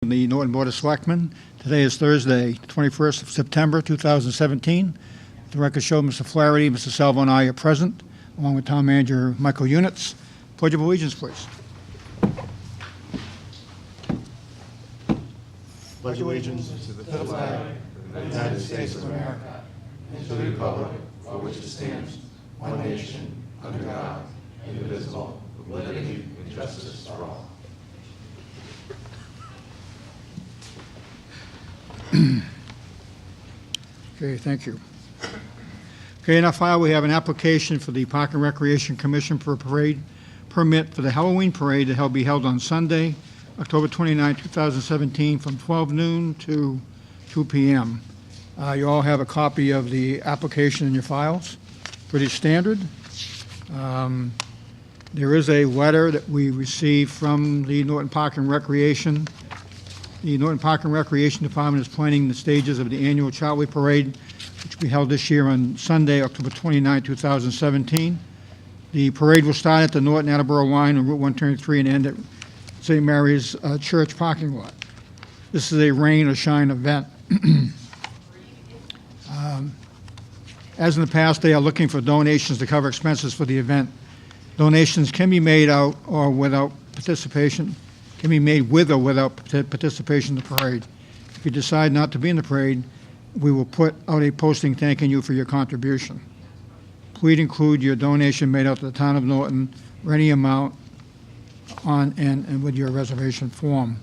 from the Norton Board of Selectmen. Today is Thursday, 21st of September, 2017. The record show Mr. Flaherty, Mr. Salvo, and I are present, along with Town Manager Michael Units. Pledge of allegiance, please. Pledge allegiance to the flag of the United States of America and to the republic for which it stands, one nation, under God, indivisible, with liberty and justice for all. Okay, thank you. Okay, in our file we have an application for the Park and Recreation Commission for a parade permit for the Halloween parade that will be held on Sunday, October 29, 2017, from 12 noon to 2 p.m. You all have a copy of the application in your files. Pretty standard. There is a letter that we received from the Norton Park and Recreation. The Norton Park and Recreation Department is planning the stages of the annual Charlie Parade, which will be held this year on Sunday, October 29, 2017. The parade will start at the Norton-Attleboro line on Route 123 and end at St. Mary's Church parking lot. This is a rain or shine event. As in the past, they are looking for donations to cover expenses for the event. Donations can be made out or without participation, can be made with or without participation in the parade. If you decide not to be in the parade, we will put out a posting thanking you for your contribution. Please include your donation made out to the town of Norton or any amount on and with your reservation form.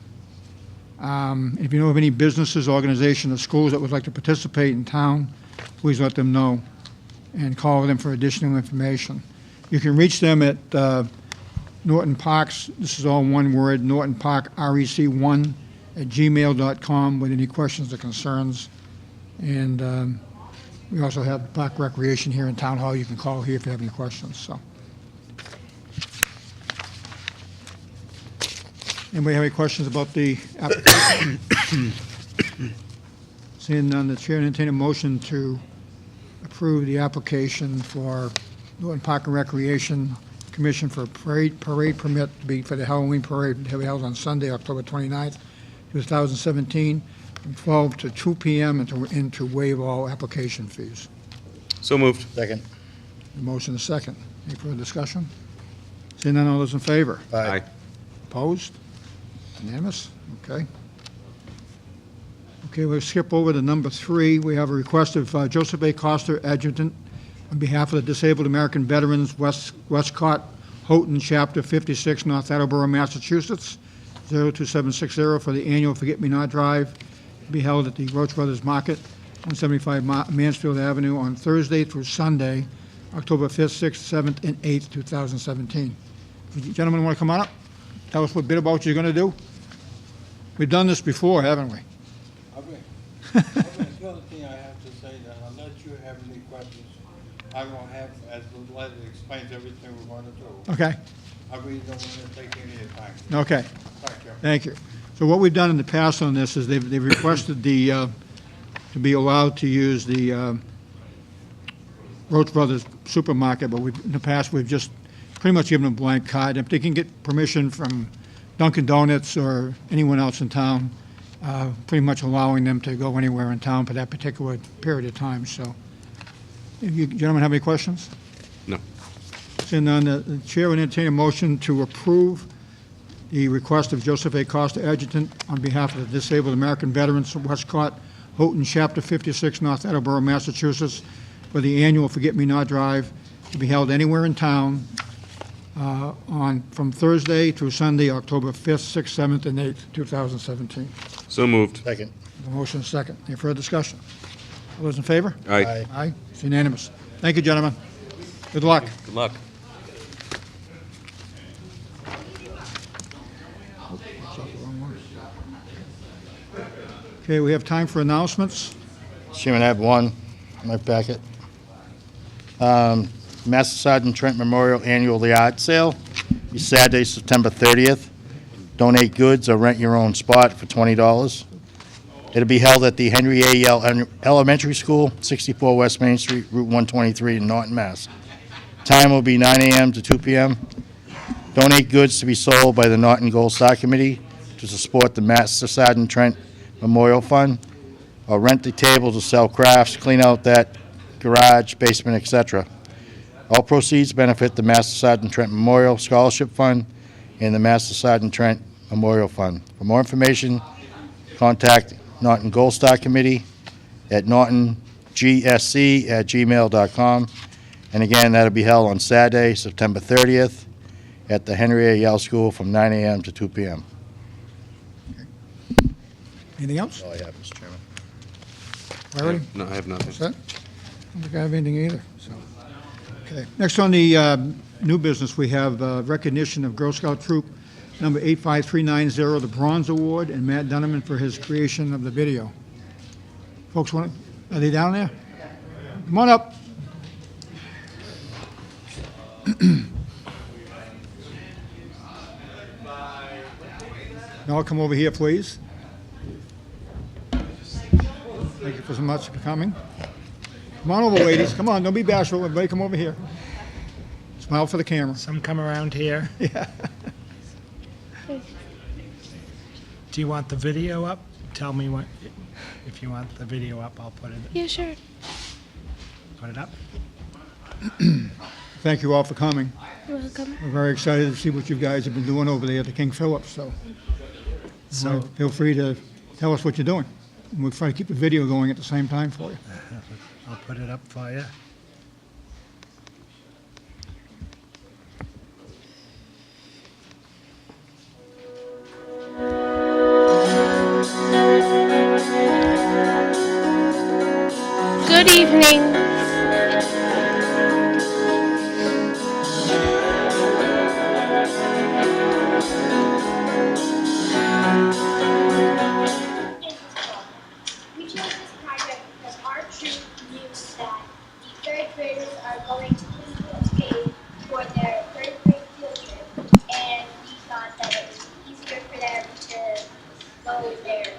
If you know of any businesses, organizations, or schools that would like to participate in town, please let them know and call them for additional information. You can reach them at Norton Parks, this is all one word, Norton Park REC1 at gmail.com with any questions or concerns. And we also have Park Recreation here in Town Hall. You can call here if you have any questions. So, anybody have any questions about the application? Seeing none, the chair will entertain a motion to approve the application for Norton Park and Recreation Commission for a parade permit to be for the Halloween parade to be held on Sunday, October 29th, 2017, from 12 to 2 p.m. and to waive all application fees. So moved. Second. The motion is second. Any further discussion? Seeing none, all those in favor? Aye. Opposed? Unanimous? Okay. Okay, we'll skip over to number 3. We have a request of Joseph A. Costa, Adjutant, on behalf of the Disabled American Veterans, Westcott, Houghton, Chapter 56, North Attleboro, Massachusetts, 02760, for the annual Forget-Me-Not Drive to be held at the Roach Brothers Market, 175 Mansfield Avenue, on Thursday through Sunday, October 5th, 6th, 7th, and 8th, 2017. You gentlemen want to come on up? Tell us a bit about what you're going to do. We've done this before, haven't we? The other thing I have to say, that unless you have any questions, I will have, as the letter explains everything we want to do. Okay. I really don't want to take any of your time. Okay. Thank you. Thank you. So what we've done in the past on this is they've requested the to be allowed to use the Roach Brothers Supermarket, but in the past we've just pretty much given them a blank card. If they can get permission from Dunkin' Donuts or anyone else in town, pretty much allowing them to go anywhere in town for that particular period of time. So, if you gentlemen have any questions? No. Seeing none, the chair would entertain a motion to approve the request of Joseph A. Costa, Adjutant, on behalf of the Disabled American Veterans of Westcott, Houghton, Chapter 56, North Attleboro, Massachusetts, for the annual Forget-Me-Not Drive to be held anywhere in town from Thursday through Sunday, October 5th, 6th, 7th, and 8th, 2017. So moved. Second. The motion is second. Any further discussion? All those in favor? Aye. Aye. It's unanimous. Thank you, gentlemen. Good luck. Good luck. Okay, we have time for announcements. Chairman, I have one in my packet. Master Sergeant Trent Memorial Annual Yard Sale is Saturday, September 30th. Donate goods or rent your own spot for $20. It'll be held at the Henry A. Yell Elementary School, 64 West Main Street, Route 123 in Norton, Mass. Time will be 9 a.m. to 2 p.m. Donate goods to be sold by the Norton Gold Star Committee. to support the Master Sergeant Trent Memorial Fund, or rent the tables to sell crafts, clean out that garage, basement, etc. All proceeds benefit the Master Sergeant Trent Memorial Scholarship Fund and the Master Sergeant Trent Memorial Fund. For more information, contact Norton Gold Star Committee at nortongsc@gmail.com. And again, that'll be held on Saturday, September 30th, at the Henry A. Yale School from 9 a.m. to 2 p.m. Anything else? All I have, Mr. Chairman. Larry? No, I have nothing. Set? I don't think I have anything either, so. Okay. Next on the new business, we have recognition of Girl Scout Troop number 85390, the Bronze Award, and Matt Dunneman for his creation of the video. Folks, are they down there? Come on up. Now come over here, please. Thank you so much for coming. Come on over, ladies. Come on, don't be bashful. Everybody come over here. Smile for the camera. Some come around here. Yeah. Do you want the video up? Tell me what, if you want the video up, I'll put it, Yeah, sure. put it up. Thank you all for coming. You're welcome. We're very excited to see what you guys have been doing over there at the King Philip, so So, feel free to tell us what you're doing. And we'll try to keep the video going at the same time for you. I'll put it up for you. Good evening. We chose this project because our troop knew that the third graders are going to Queensbridge Cave for their third grade field trip, and we thought that it was easier for them to go there.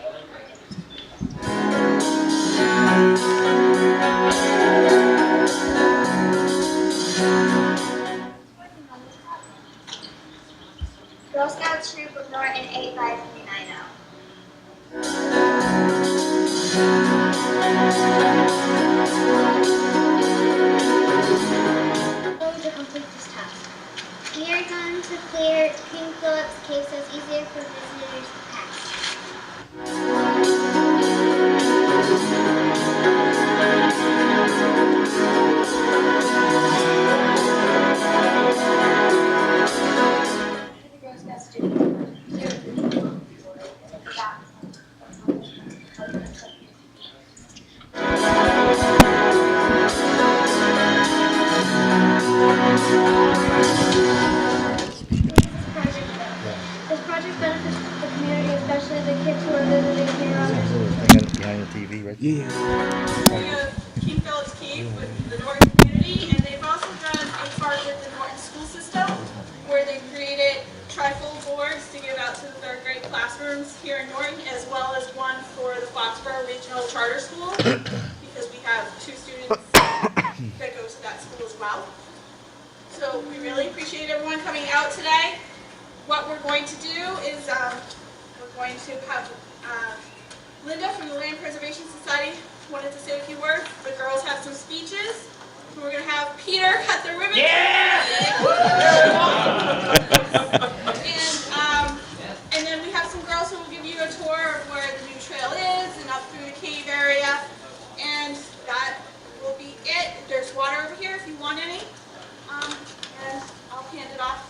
Girl Scout Troop of Norton 85390. Going to complete this task. We are going to clear King Philip's cave so it's easier for visitors to pass. The Girl Scouts do. This project benefits the community, especially the kids who are visiting here on Behind the TV, right? Yeah. King Philip's Cave with the Norton community, and they've also done a part with the Norton school system where they've created trifold boards to give out to the third grade classrooms here in Norton, as well as one for the Foxborough Regional Charter School, because we have 2 students that go to that school as well. So we really appreciate everyone coming out today. What we're going to do is we're going to have Linda from the Land Preservation Society wanted to say a few words. The girls have some speeches. We're going to have Peter cut the ribbon. Yeah! And then we have some girls who will give you a tour of where the new trail is and up through the cave area. And that will be it. There's water over here if you want any. And I'll hand it off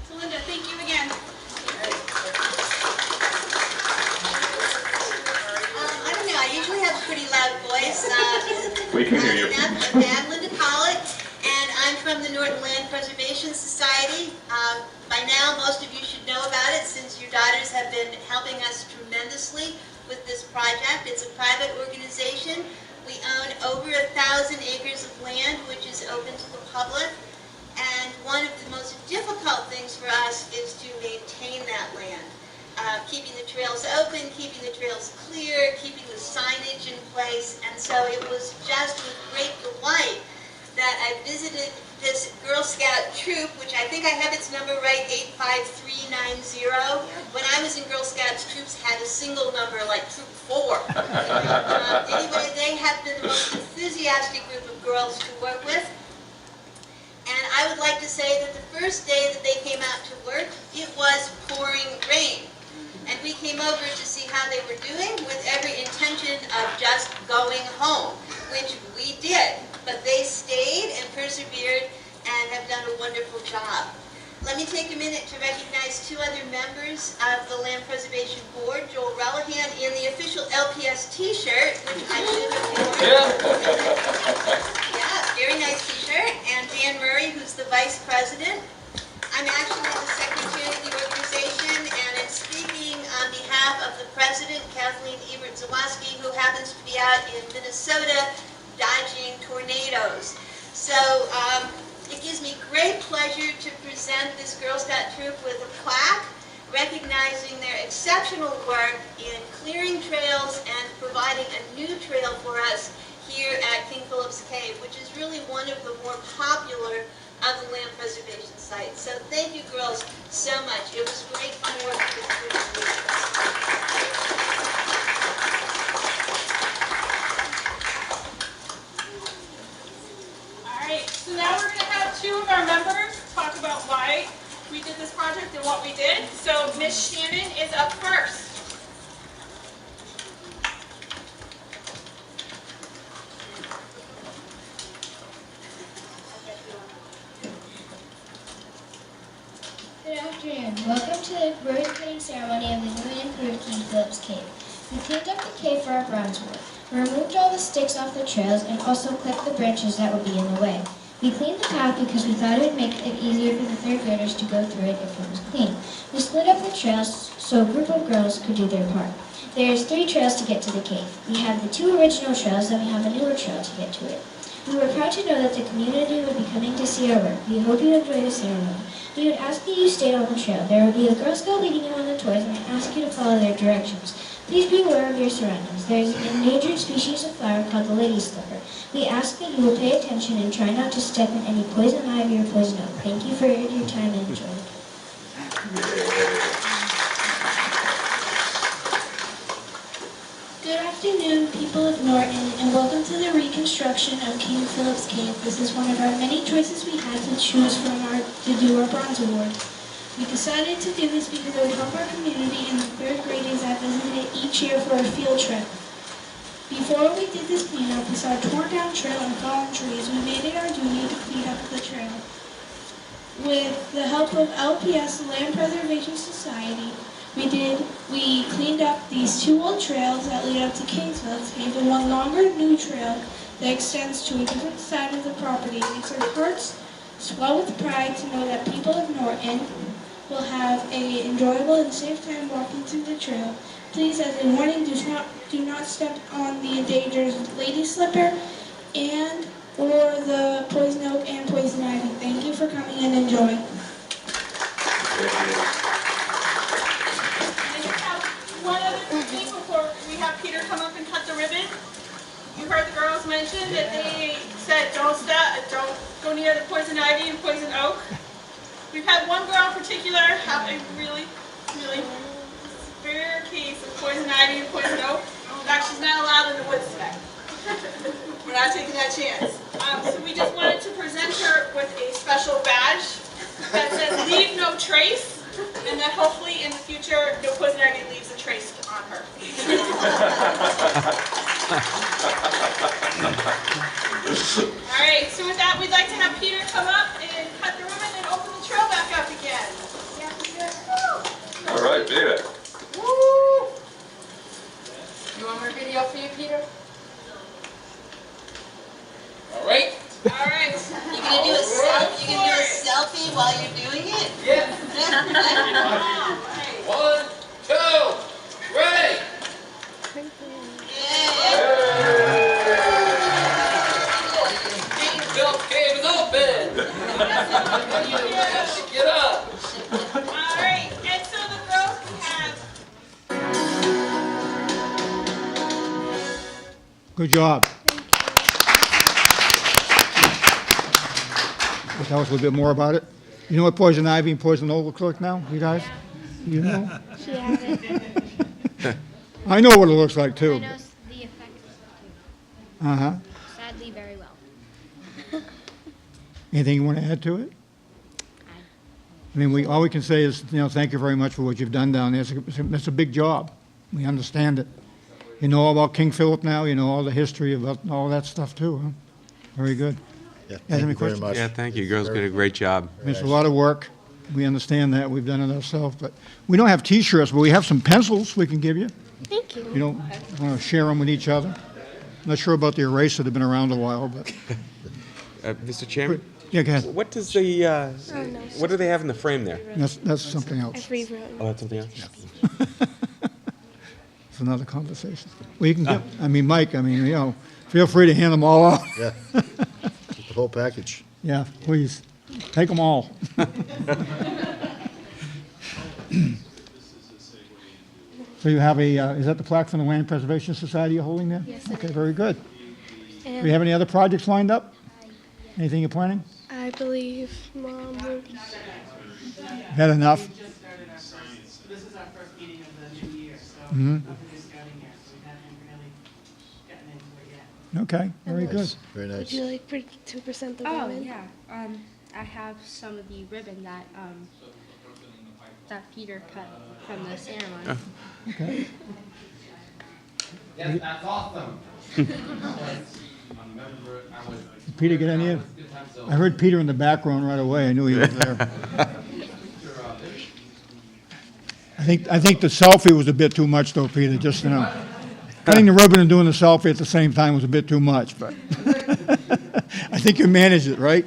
to Linda. Thank you again. I don't know, I usually have a pretty loud voice. We can hear you. I'm Linda Pollock, and I'm from the Norton Land Preservation Society. By now, most of you should know about it since your daughters have been helping us tremendously with this project. It's a private organization. We own over 1,000 acres of land, which is open to the public. And one of the most difficult things for us is to maintain that land. Keeping the trails open, keeping the trails clear, keeping the signage in place. And so it was just with great delight that I visited this Girl Scout troop, which I think I have its number right, 85390. When I was in Girl Scouts, troops had a single number, like Troop 4. Anyway, they have been the most enthusiastic group of girls to work with. And I would like to say that the first day that they came out to work, it was pouring rain. And we came over to see how they were doing with every intention of just going home, which we did. But they stayed and persevered and have done a wonderful job. Let me take a minute to recognize two other members of the Land Preservation Board, Joel Relihan in the official LPS t-shirt, which I should have worn. Yeah, very nice t-shirt. And Dan Murray, who's the Vice President. I'm actually the Secretary of the organization, and I'm speaking on behalf of the President, Kathleen Ebert-Zawaski, who happens to be out in Minnesota dodging tornadoes. So it gives me great pleasure to present this Girl Scout troop with a plaque recognizing their exceptional work in clearing trails and providing a new trail for us here at King Philip's Cave, which is really one of the more popular of the land preservation sites. So thank you girls so much. It was great to work with you. All right, so now we're going to have two of our members talk about why we did this project and what we did. So Miss Shannon is up first. Good afternoon. Welcome to the ribbon cutting ceremony of the newly improved King Philip's Cave. We cleaned up the cave for our bronze board. We removed all the sticks off the trails and also clipped the branches that would be in the way. We cleaned the path because we thought it would make it easier for the third graders to go through it if it was clean. We split up the trails so a group of girls could do their part. There's 3 trails to get to the cave. We have the 2 original trails, then we have a newer trail to get to it. We were proud to know that the community would be coming to see our work. We hope you enjoy the ceremony. We would ask that you stay on the trail. There will be a Girl Scout leading you on the tours, and I ask you to follow their directions. Please be aware of your surroundings. There is an endangered species of flower called the lady slipper. We ask that you will pay attention and try not to step in any poison ivy or poison oak. Thank you for your time and enjoy. Good afternoon, people of Norton, and welcome to the reconstruction of King Philip's Cave. This is one of our many choices we had to choose from to do our Bronze Award. We decided to do this because it would help our community and the 3rd graders that visited it each year for a field trip. Before we did this cleanup, we saw a torn down trail and fallen trees. We made it our duty to clean up the trail. With the help of LPS, Land Preservation Society, we cleaned up these 2 old trails that lead up to Kingsville Cave and one longer new trail that extends to a different side of the property. It makes our hearts swell with pride to know that people of Norton will have an enjoyable and safe time walking through the trail. Please, as a warning, do not step on the endangered lady slipper and or the poison oak and poison ivy. Thank you for coming and enjoy. One other thing before we have Peter come up and cut the ribbon. You heard the girls mention that they said don't go near the poison ivy and poison oak. We've had one girl in particular have a really, really severe case of poison ivy and poison oak. In fact, she's not allowed in the woods today. We're not taking that chance. So we just wanted to present her with a special badge that says leave no trace. And that hopefully in the future, no poison ivy leaves a trace on her. All right, so with that, we'd like to have Peter come up and cut the ribbon and open the trail back up again. Yeah, Peter. All right, Peter. Woo! You want more video for you, Peter? All right. All right. You gonna do a selfie while you're doing it? Yeah. All right. 1, 2, 3. King Philip's Cave is open. Get up. All right, and so the girls can have Good job. tell us a little bit more about it? You know what poison ivy and poison oak looks like now, you guys? You know? She hasn't. I know what it looks like, I too. know the effects Uh-huh. sadly very well. Anything you want to add to it? I mean, all we can say is, thank you very much for what you've done down there. It's a big job. We understand it. You know all about King Philip now? You know all the history about all that stuff, too, huh? Very good. Yeah, any thank you very questions? much. Yeah, thank you. Girls did a great job. It's a lot of work. We understand that. We've done it ourselves. But we don't have T-shirts, but we have some pencils we can give you. Thank you. You don't want to share them with each other? Not sure about the eraser. They've been around a while, but... Mr. Chairman? Yeah, go ahead. What does the, what do they have in the frame there? That's something else. I've rewritten. Oh, that's something else? It's another conversation. Well, you can get, Mike, feel free to hand them all out. Yeah. Get the whole package. Yeah, please. Take them all. So you have is that the plaque from the Land Preservation Society you're holding there? Yes, Okay, very good. Do And you have any other projects lined up? Anything you're planning? I believe Mom would. Had enough? This is our first meeting of the new year, so Mhm. nothing is starting yet, so we haven't really gotten into it yet. Okay, very good. Nice, very Would nice. you like to present the Oh, ribbon? yeah. I have some of the ribbon that that Peter cut from the ceremony. Okay. Yes, that's awesome. Peter, get any in? I heard Peter in the background right away. I knew he was there. I think the selfie was a bit too much, though, Peter, just, cutting the ribbon and doing the selfie at the same time was a bit too much, but I think you managed it, right?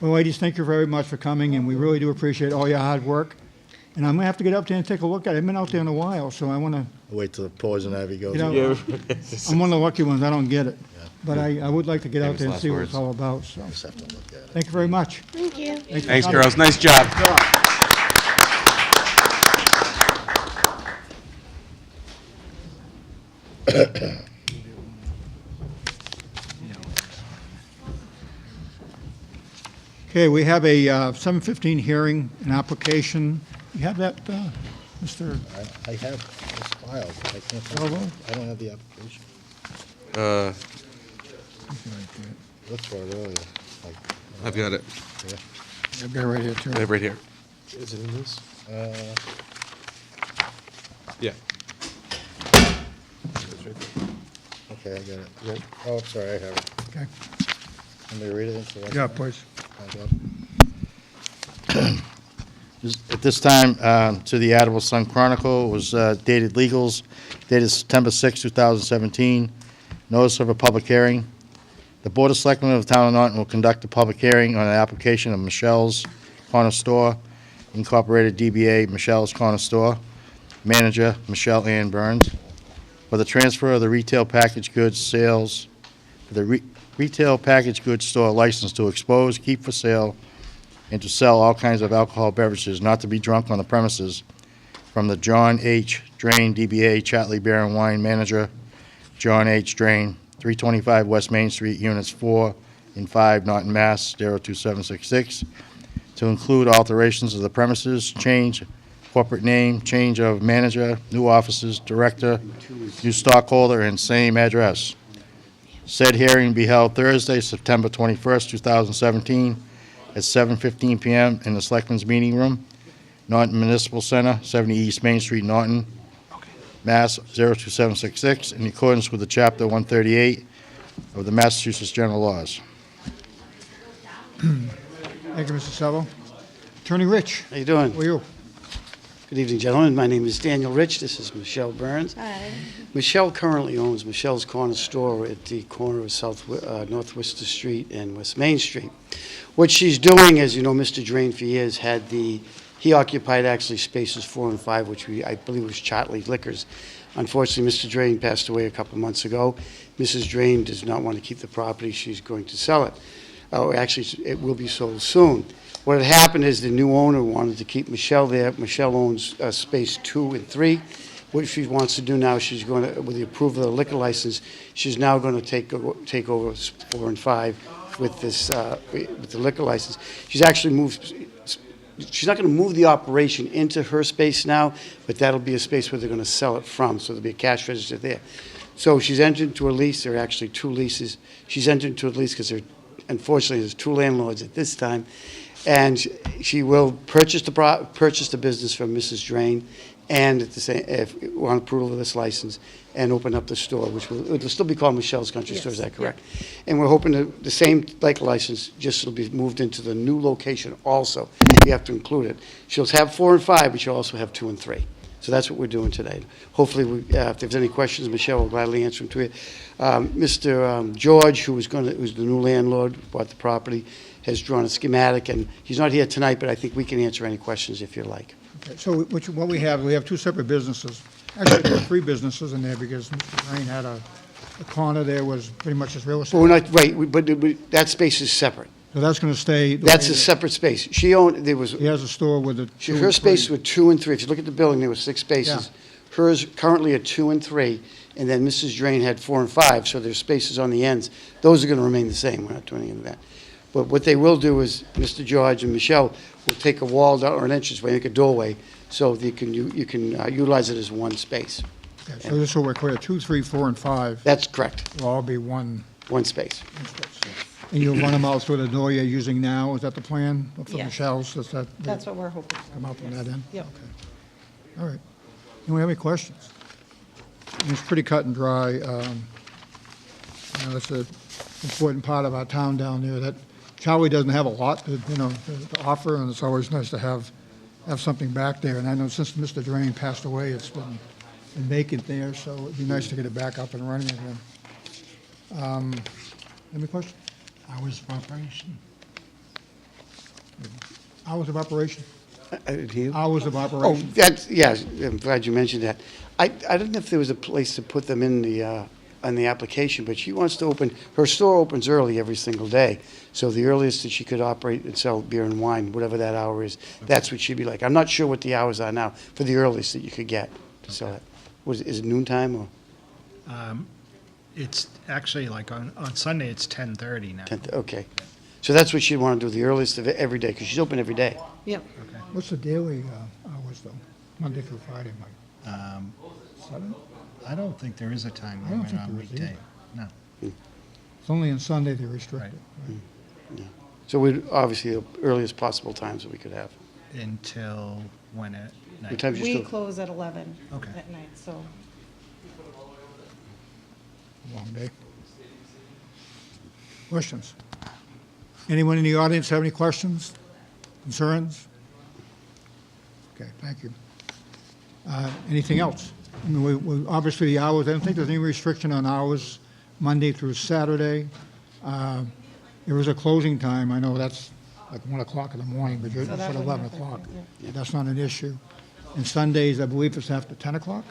Well, ladies, thank you very much for coming, and we really do appreciate all your hard work. And I'm going to have to get up there and take a look at it. I've been out there in a while, so I want to, Wait till the poison ivy goes. I'm one of the lucky ones, I don't get it. But I would like to get out Famous there and last see what words. it's all about, so. Just have to look at it. Thank you very much. Thank you. Thanks, girls. Nice job. Okay, we have a 7:15 hearing, an application. You have that, Mr. I have this filed. I can't Gallo? find it. I don't have the application. Looked for it earlier. Like, I've got it. I've got it right here, too. I have it right here. Is it in this? Yeah. Okay, I got it. Oh, I'm sorry, I have it. Okay. Let me read it into the... Yeah, please. At this time, to the Attleboro Sun Chronicle, it was dated legals, dated September 6, 2017. Notice of a public hearing. The Board of Selectmen of the Town of Norton will conduct a public hearing on an application of Michelle's Corner Store, Incorporated DBA Michelle's Corner Store, manager Michelle Ann Burns, for the transfer of the retail packaged goods sales, for the retail packaged goods store license to expose, keep for sale, and to sell all kinds of alcohol beverages not to be drunk on the premises from the John H. Drain, DBA Chatley Beer and Wine Manager, John H. Drain, 325 West Main Street, Units 4 and 5, Norton, Mass. 02766, to include alterations of the premises, change corporate name, change of manager, new offices, director, new stockholder, and same address. Said hearing be held Thursday, September 21st, 2017, at 7:15 p.m. in the Selectmen's Meeting Room, Norton Municipal Center, 70 East Main Street, Norton, Mass. 02766, in accordance with the Chapter 138 of the Massachusetts General Laws. Thank you, Mr. Savo. Attorney Rich, How you doing? how are you? Good evening, gentlemen. My name is Daniel Rich. This is Michelle Burns. Hi. Michelle currently owns Michelle's Corner Store at the corner of North Worcester Street and West Main Street. What she's doing, as you know, Mr. Drain for years he occupied actually spaces 4 and 5, which I believe was Chartley Liquors. Unfortunately, Mr. Drain passed away a couple months ago. Mrs. Drain does not want to keep the property. She's going to sell it. Oh, actually, it will be sold soon. What had happened is the new owner wanted to keep Michelle there. Michelle owns space 2 and 3. What she wants to do now, she's going to, with the approval of the liquor license, she's now going to take over 4 and 5 with this, with the liquor license. She's actually moved, she's not going to move the operation into her space now, but that'll be a space where they're going to sell it from, so there'll be a cash register there. So she's entered into a lease. There are actually 2 leases. She's entered into a lease because unfortunately, there's 2 landlords at this time. And she will purchase the business from Mrs. Drain, and at the same, if on approval of this license, and open up the store, which it'll still be called Michelle's Country Store. Is that correct? And we're hoping that the same liquor license just will be moved into the new location also. You have to include it. She'll have 4 and 5, but she'll also have 2 and 3. So that's what we're doing today. Hopefully, if there's any questions, Michelle will gladly answer them to you. Mr. George, who's the new landlord, bought the property, has drawn a schematic, and he's not here tonight, but I think we can answer any questions if you like. Okay, so what we have 2 separate businesses. Actually, there are 3 businesses in there because Mr. Drain had a corner there was pretty much his real estate. Well, we're not, right, but that space is separate. So that's going to stay. That's a separate space. She owned, there was. He has a store with a. Her space were 2 and 3. If you look at the building, there were 6 spaces. Yeah. Hers currently are 2 and 3, and then Mrs. Drain had 4 and 5, so there's spaces on the ends. Those are going to remain the same. We're not doing any of that. But what they will do is, Mr. George and Michelle will take a wall down or an entranceway, make a doorway, so you can utilize it as 1 space. Okay, so this will require 2, 3, 4, and 5. That's correct. Will all be one. 1 space. And you'll run them out through the door you're using now? Is that the plan for Yes. Michelle's? That's what we're hoping. Come out from that end? Yep. All right. Anyone have any questions? It's pretty cut and dry. That's an important part of our town down there, that Charlie doesn't have a lot to offer, and it's always nice to have something back there. And I know since Mr. Drain passed away, it's been vacant there, so it'd be nice to get it back up and running again. Any questions? Hours of operation? Hours of operation? I didn't hear. Hours of Oh, operation. yes, I'm glad you mentioned that. I don't know if there was a place to put them in the application, but she wants to open, her store opens early every single day. So the earliest that she could operate and sell beer and wine, whatever that hour is, that's what she'd be like. I'm not sure what the hours are now for the earliest that you could get to sell it. Is it noontime or? It's actually like on Sunday, it's 10:30 now. Okay. So that's what she'd want to do, the earliest of every day, because she's open every day. Yep. What's the daily hours, though? Monday through Friday, Mike? 7? I don't think there is a time I don't limit think on there is weekday. No. It's only on Sunday they restrict it. Yeah. So we'd, obviously, the earliest possible times that we could have. Until when at night? What time do you We still? close at 11 Okay. at night, so. Long day. Questions? Anyone in the audience have any questions, concerns? Okay, thank you. Anything else? I mean, obviously, the hours, I don't think there's any restriction on hours, Monday through Saturday. There is a closing time. I know that's like 1 o'clock in the morning, but you're So at that 11 wouldn't o'clock. affect it, That's not an issue. And Sundays, I believe it's after 10 o'clock?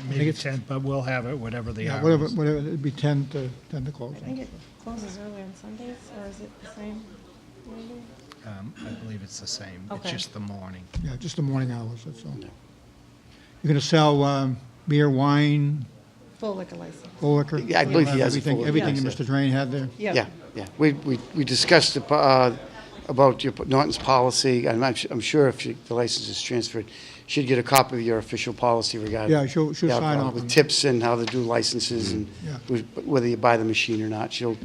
Maybe 10, but we'll have it, whatever the Yeah, hours. whatever, it'd be 10 to close. I think it closes early on Sundays, or is it the same? Maybe? I believe it's the same. It's Okay. just the morning. Yeah, just the morning hours, that's all. You're going to sell beer, wine, Full liquor license. full liquor? Yeah, I believe he has a full liquor Everything license. Mr. Drain had there? Yeah. We discussed about Norton's policy. I'm sure if the license is transferred, she'd get a copy of your official policy regarding. Yeah, she'll sign off on With it. tips and how to do licenses and Yeah. whether you buy the machine or not. She'll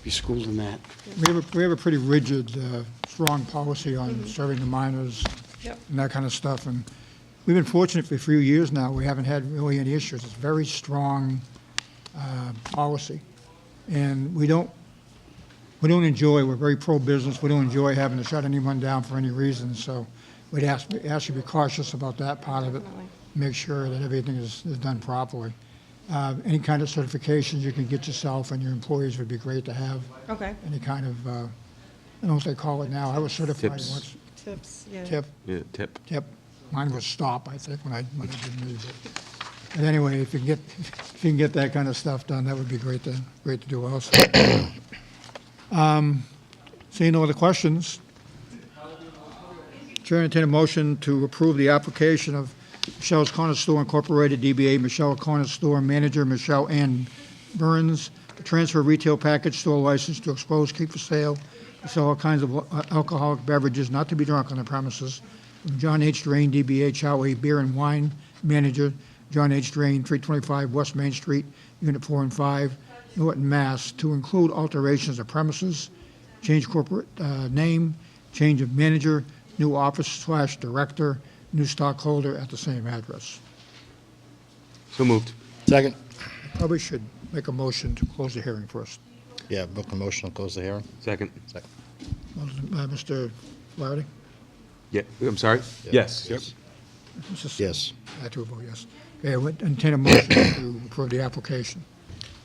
be schooled in that. We have a pretty rigid, strong policy on serving the minors Yep. and that kind of stuff. And we've been fortunate for a few years now. We haven't had really any issues. It's very strong policy. And we don't enjoy, we're very pro-business. We don't enjoy having to shut anyone down for any reason. So we'd ask you to be cautious about that part of it. Definitely. Make sure that everything is done properly. Any kind of certifications you can get yourself and your employees would be great to have. Okay. Any kind of, I don't know what they call it now. I was certified Tips. once. Tips, yeah. Tip. Yeah, tip. Mine was stop, I think, when I didn't use it. But anyway, if you can get that kind of stuff done, that would be great to do also. Seeing no other questions, Chair entertain a motion to approve the application of Michelle's Corner Store Incorporated, DBA Michelle Corner Store Manager Michelle Ann Burns to transfer a retail package store license to expose, keep for sale, to sell all kinds of alcoholic beverages not to be drunk on the premises from John H. Drain, DBA Chow Beer and Wine Manager, John H. Drain, 325 West Main Street, Unit 4 and 5, Norton, Mass., to include alterations of premises, change corporate name, change of manager, new office/director, new stockholder at the same address. So moved. Second. Probably should make a motion to close the hearing first. Yeah, book a motion to close the hearing. Second. Second. Mr. Flaherty? Yeah, I'm sorry? Yes. Yep. Yes. I do vote yes. Okay, I would entertain a motion to approve the application.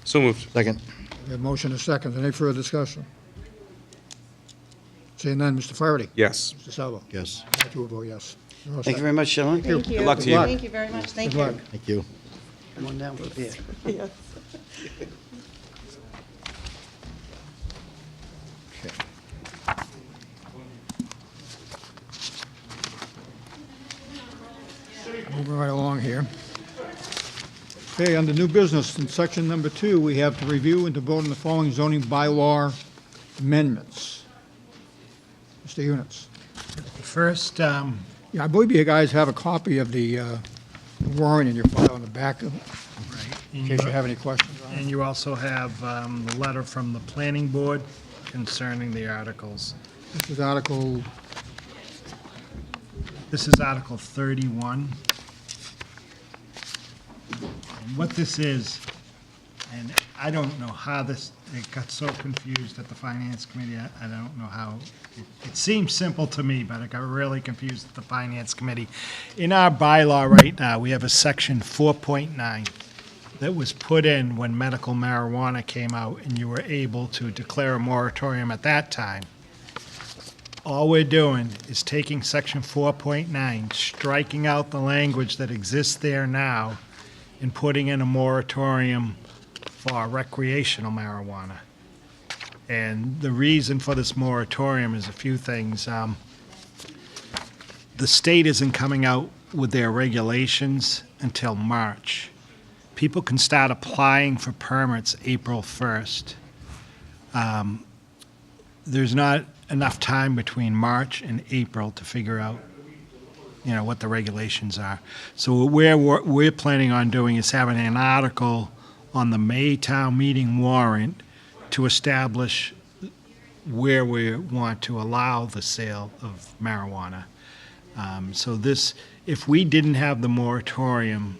So moved. Second. We have a motion and a second. Any further discussion? Seeing none, Mr. Flaherty? Yes. Mr. Salvo? Yes. I do vote yes. You're all Thank you set. very much, gentlemen. Thank you. Good luck to you. Thank you very much. Thank Good you. luck. Thank you. Come on down, prepared. Yes. Moving right along here. Okay, under new business, in section number 2, we have to review and to vote on the following zoning bylaw amendments. Mr. Units. First, Yeah, I believe you guys have a copy of the warrant in your file in the back, in case you have any questions on it. and you also have the letter from the planning board concerning the articles. This is Article, This is Article 31. And what this is, and I don't know how this, it got so confused at the Finance Committee, I don't know how, it seemed simple to me, but it got really confused at the Finance Committee. In our bylaw right now, we have a section 4.9 that was put in when medical marijuana came out, and you were able to declare a moratorium at that time. All we're doing is taking section 4.9, striking out the language that exists there now, and putting in a moratorium for recreational marijuana. And the reason for this moratorium is a few things. The state isn't coming out with their regulations until March. People can start applying for permits April 1st. There's not enough time between March and April to figure out, what the regulations are. So what we're planning on doing is having an article on the May town meeting warrant to establish where we want to allow the sale of marijuana. So this, if we didn't have the moratorium,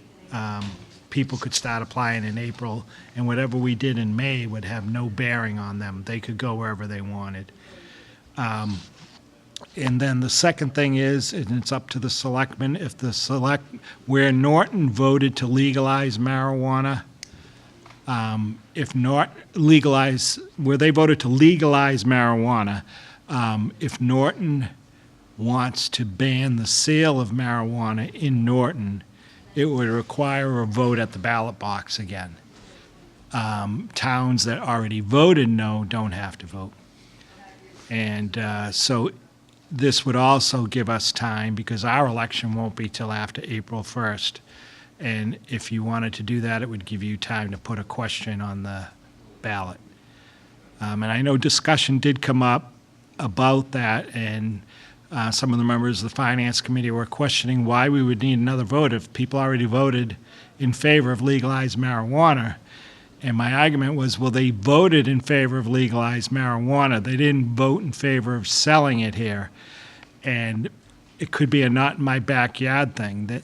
people could start applying in April, and whatever we did in May would have no bearing on them. They could go wherever they wanted. And then the second thing is, and it's up to the selectmen, if the where Norton voted to legalize marijuana, where they voted to legalize marijuana, if Norton wants to ban the sale of marijuana in Norton, it would require a vote at the ballot box again. Towns that already voted no don't have to vote. And so this would also give us time, because our election won't be till after April 1st. And if you wanted to do that, it would give you time to put a question on the ballot. And I know discussion did come up about that, and some of the members of the Finance Committee were questioning why we would need another vote if people already voted in favor of legalized marijuana. And my argument was, well, they voted in favor of legalized marijuana. They didn't vote in favor of selling it here. And it could be a not in my backyard thing. That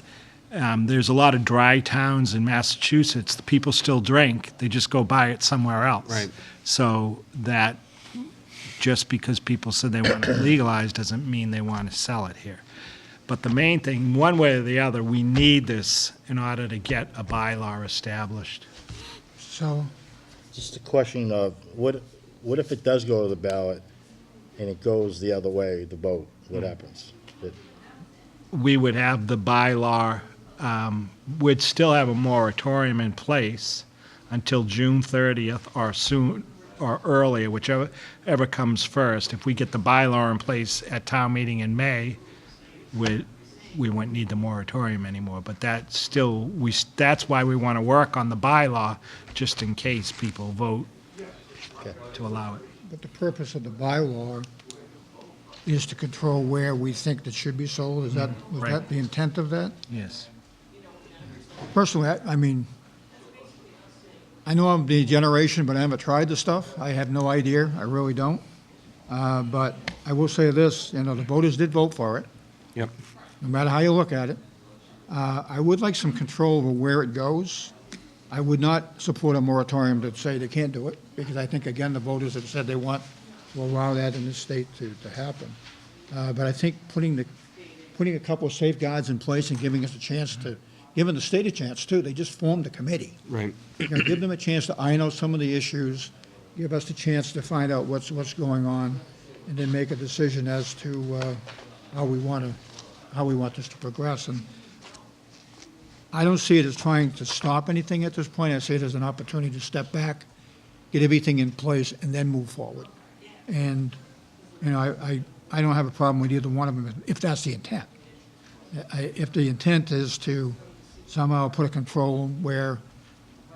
there's a lot of dry towns in Massachusetts. The people still drink. They just go buy it somewhere else. Right. So that just because people said they want it legalized doesn't mean they want to sell it here. But the main thing, one way or the other, we need this in order to get a bylaw established. So, Just a question of, what if it does go to the ballot and it goes the other way, the vote? What happens? We would have the bylaw, we'd still have a moratorium in place until June 30th or soon, or earlier, whichever comes first. If we get the bylaw in place at town meeting in May, we wouldn't need the moratorium anymore. But that's still, that's why we want to work on the bylaw, just in case people vote to allow it. But the purpose of the bylaw is to control where we think that should be sold. Was Right. that the intent of that? Yes. Personally, I mean, I know I'm the generation, but I haven't tried the stuff. I have no idea. I really don't. But I will say this, the voters did vote for it, Yep. no matter how you look at it. I would like some control over where it goes. I would not support a moratorium that say they can't do it, because I think, again, the voters have said they want to allow that in this state to happen. But I think putting a couple of safeguards in place and giving us a chance to, giving the state a chance too, they just formed a committee. Right. Give them a chance to iron out some of the issues, give us the chance to find out what's going on, and then make a decision as to how we want this to progress. And I don't see it as trying to stop anything at this point. I see it as an opportunity to step back, get everything in place, and then move forward. And, I don't have a problem with either one of them if that's the intent. If the intent is to somehow put a control where,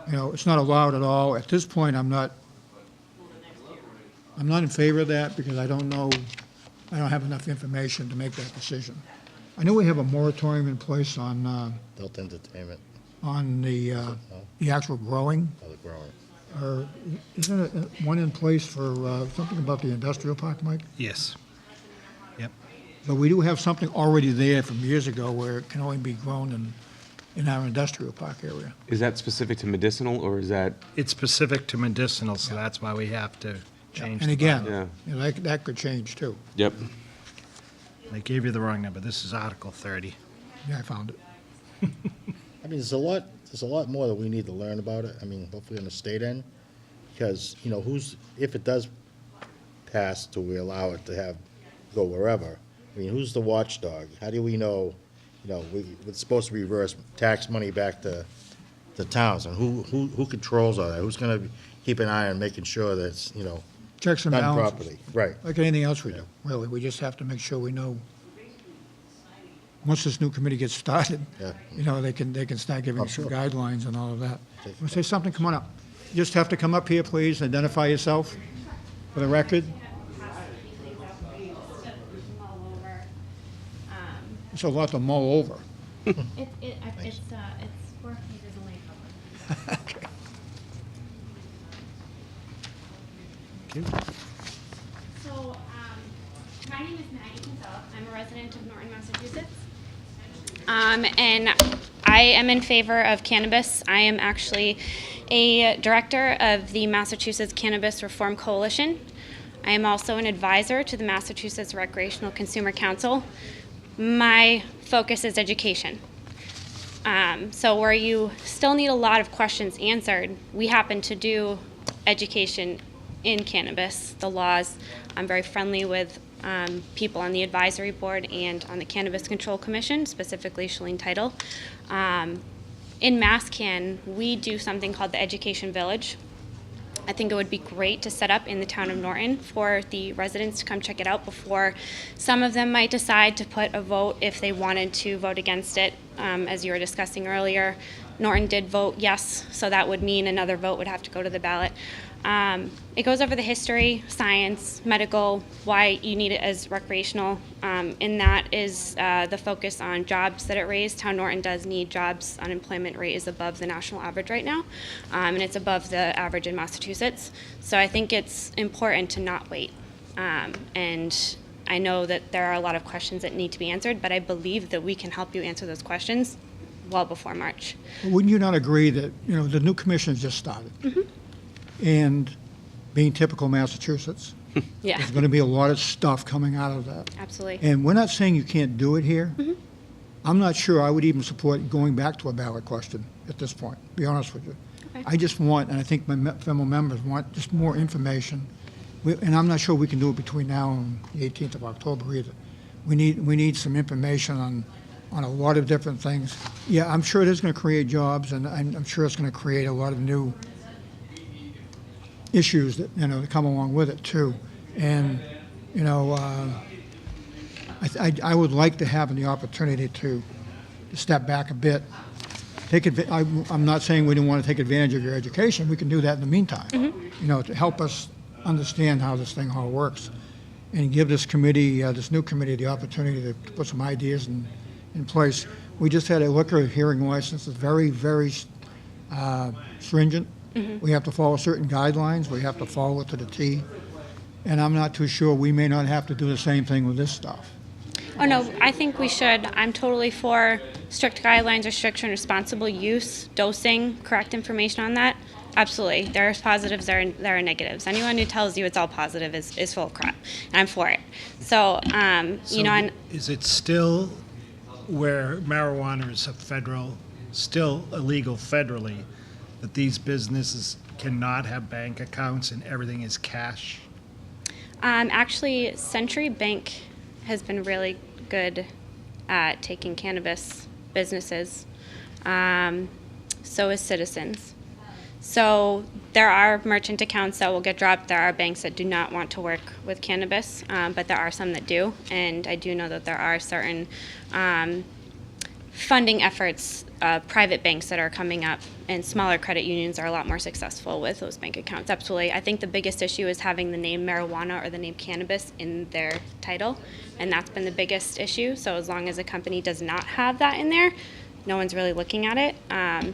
it's not allowed at all, at this point, I'm not in favor of that because I don't know, I don't have enough information to make that decision. I know we have a moratorium in place on Adult entertainment, the actual growing, other growing. or isn't it one in place for something about the industrial park, Mike? Yes. Yep. But we do have something already there from years ago where it can only be grown in our industrial park area. Is that specific to medicinal, or is that? It's specific to medicinal, so that's why we have to change. And the again, Yeah. that could change too. Yep. bylaw. They gave you the wrong number. This is Article 30. Yeah, I found it. I mean, there's a lot more that we need to learn about it. I mean, hopefully on the state end, because, if it does pass to we allow it to go wherever, I mean, who's the watchdog? How do we know, we're supposed to reverse tax money back to the towns, and who controls all that? Who's gonna keep an eye on making sure that it's, Checks and done balances. properly? Right. Like anything else we do, really. We just have to make sure we know, once this new committee gets started, Yeah. they can start giving Oh, us some sure. guidelines and all of that. Want to say something? Come on up. You just have to come up here, please, identify yourself for the record. It's a lot to mull over. It's 4 pages only covered. So, my name is Maggie Kinsella. I'm a resident of Norton, Massachusetts. And I am in favor of cannabis. I am actually a director of the Massachusetts Cannabis Reform Coalition. I am also an advisor to the Massachusetts Recreational Consumer Council. My focus is education. So where you still need a lot of questions answered, we happen to do education in cannabis, the laws. I'm very friendly with people on the advisory board and on the Cannabis Control Commission, specifically Shalene Title. In MassCan, we do something called the Education Village. I think it would be great to set up in the town of Norton for the residents to come check it out before some of them might decide to put a vote if they wanted to vote against it. As you were discussing earlier, Norton did vote yes, so that would mean another vote would have to go to the ballot. It goes over the history, science, medical, why you need it as recreational, and that is the focus on jobs that it raised, how Norton does need jobs. Unemployment rate is above the national average right now, and it's above the average in Massachusetts. So I think it's important to not wait. And I know that there are a lot of questions that need to be answered, but I believe that we can help you answer those questions well before March. Wouldn't you not agree that, the new commission has just started? And being typical Massachusetts, Yeah, there's going to be a lot of stuff coming out of that. absolutely. And we're not saying you can't do it here. I'm not sure I would even support going back to a ballot question at this point, to be honest with you. Okay. I just want, and I think my fellow members want, just more information. And I'm not sure we can do it between now and the 18th of October either. We need some information on a lot of different things. Yeah, I'm sure it is going to create jobs, and I'm sure it's going to create a lot of new issues that, that come along with it too. And, I I would like to have the opportunity to step back a bit. I'm not saying we don't want to take advantage of your education. We can do that in the meantime, you know, to help us understand how this thing all works, and give this committee, this new committee, the opportunity to put some ideas in place. We just had a liquor hearing license that's very, very stringent. We have to follow certain guidelines. We have to follow it to the T. And I'm not too sure, we may not have to do the same thing with this stuff. Oh, no, I think we should. I'm totally for strict guidelines, restriction, responsible use, dosing, correct information on that. Absolutely. There are positives, there are negatives. Anyone who tells you it's all positive is full of crap, and I'm for it. So, you know, and Is it still where marijuana is still illegal federally, that these businesses cannot have bank accounts and everything is cash? actually, Century Bank has been really good at taking cannabis businesses. So is Citizens. So there are merchant accounts that will get dropped. There are banks that do not want to work with cannabis, but there are some that do. And I do know that there are certain funding efforts, private banks that are coming up, and smaller credit unions are a lot more successful with those bank accounts. Absolutely. I think the biggest issue is having the name marijuana or the name cannabis in their title, and that's been the biggest issue. So as long as a company does not have that in there, no one's really looking at it.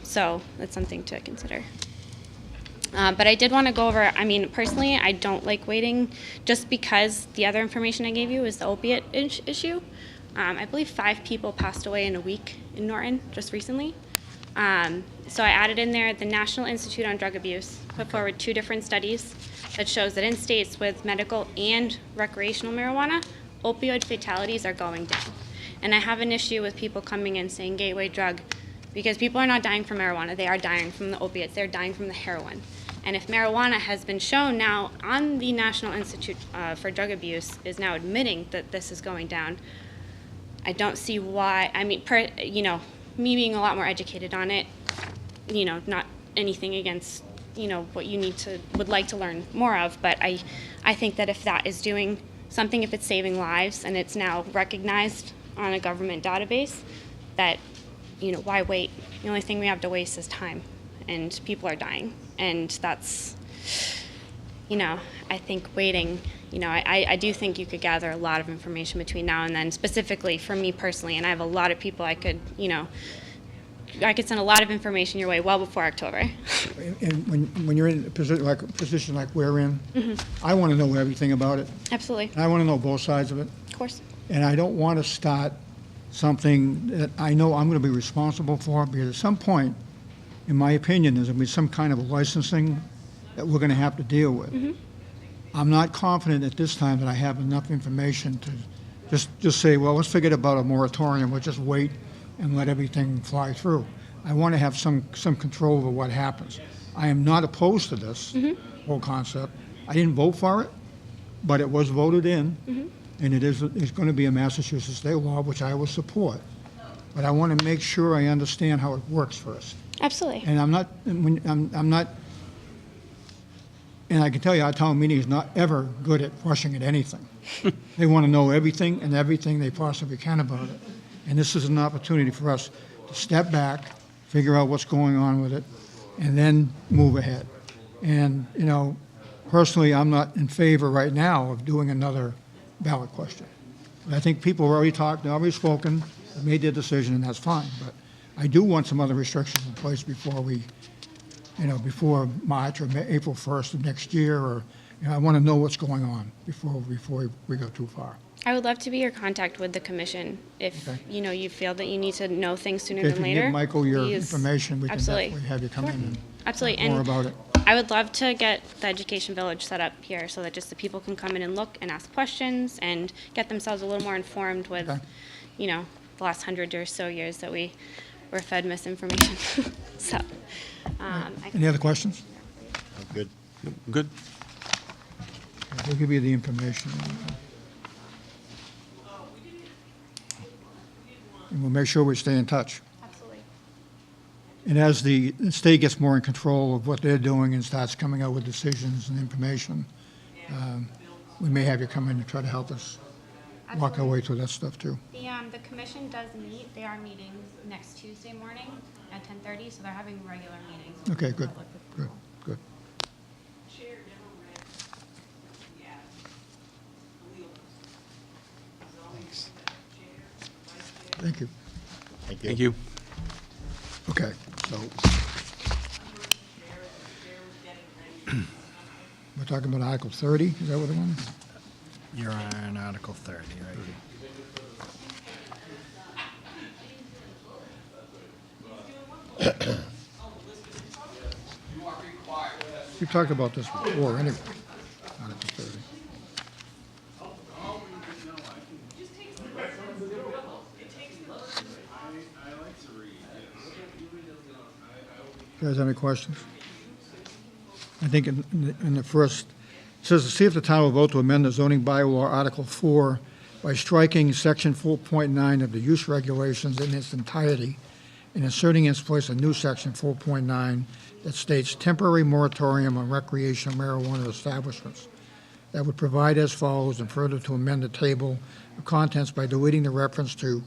So that's something to consider. But I did want to go over, I mean, personally, I don't like waiting just because the other information I gave you is the opiate issue. I believe 5 people passed away in a week in Norton just recently. So I added in there the National Institute on Drug Abuse put forward 2 different studies that shows that in states with medical and recreational marijuana, opioid fatalities are going down. And I have an issue with people coming in saying gateway drug, because people are not dying from marijuana, they are dying from the opiates, they're dying from the heroin. And if marijuana has been shown now on the National Institute for Drug Abuse is now admitting that this is going down, I don't see why. I mean, you know, me being a lot more educated on it, you know, not anything against, you know, what you would like to learn more of, but I think that if that is doing something, if it's saving lives and it's now recognized on a government database, that, you know, why wait? The only thing we have to waste is time, and people are dying, and that's, you know, I think waiting, you know, I do think you could gather a lot of information between now and then, specifically for me personally, and I have a lot of people I could, you know, I could send a lot of information your way well before October. And when you're in a position like we're in, I want to know everything about it. Absolutely. And I want to know both sides of it. Of course. And I don't want to start something that I know I'm going to be responsible for, because at some point, in my opinion, there's going to be some kind of licensing that we're going to have to deal with. I'm not confident at this time that I have enough information to just say, well, let's forget about a moratorium, we'll just wait and let everything fly through. I want to have some control over what happens. I am not opposed to this whole concept. I didn't vote for it, but it was voted in, and it's going to be a Massachusetts state law, which I will support. But I want to make sure I understand how it works first. Absolutely. And I'm not, and I can tell you, our town meeting is not ever good at rushing at anything. They want to know everything and everything they possibly can about it. And this is an opportunity for us to step back, figure out what's going on with it, and then move ahead. And, you know, personally, I'm not in favor right now of doing another ballot question. I think people have already talked, they've already spoken, they made their decision, and that's fine. But I do want some other restrictions in place before we, you know, before March or April 1st of next year, or, you know, I want to know what's going on before we go too far. I would love to be your contact with the commission if, you know, you feel that you need to know things sooner If than you later. give Michael your Please. information, we can Absolutely. definitely have you come in and Absolutely. talk more And about it. I would love to get the Education Village set up here so that just the people can come in and look and ask questions and get themselves a little more informed with, you know, the last 100 or so years that we were fed misinformation. So, Any other questions? Good. Good. We'll give you the information. And we'll make sure we stay in touch. Absolutely. And as the state gets more in control of what they're doing and starts coming out with decisions and information, we may have you come in and try to help us. walk our way through that stuff too. The commission does meet. They are meeting next Tuesday morning at 10:30, so they're having regular meetings. Okay, good, good, good. Thank you. Thank you. Okay, so. We're talking about Article 30, is that what we're on? You're on Article 30, right? We've talked about this before, anyway. Article 30. You guys have any questions? I think in the first, it says to see if the town will vote to amend the zoning bylaw Article 4 by striking Section 4.9 of the use regulations in its entirety and inserting in its place a new Section 4.9 that states temporary moratorium on recreational marijuana establishments. That would provide as follows, and further to amend the table of contents by deleting the reference to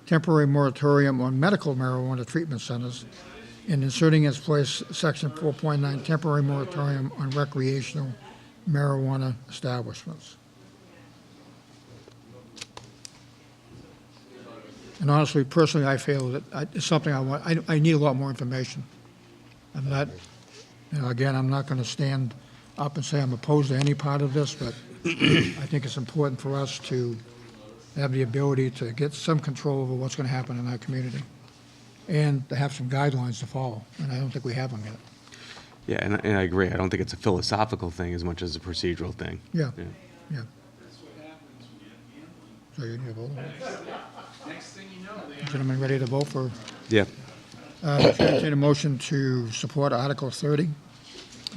temporary moratorium on medical marijuana treatment centers and inserting in its place Section 4.9 temporary moratorium on recreational marijuana establishments. And honestly, personally, I feel that it's something I want. I need a lot more information. I'm not, again, I'm not going to stand up and say I'm opposed to any part of this, but I think it's important for us to have the ability to get some control over what's going to happen in our community and to have some guidelines to follow, and I don't think we have them yet. Yeah, and I agree. I don't think it's a philosophical thing as much as a procedural thing. Yeah. So you need to vote? Next thing you know, Gentlemen, ready to vote for? Yeah. Entertain a motion to support Article 30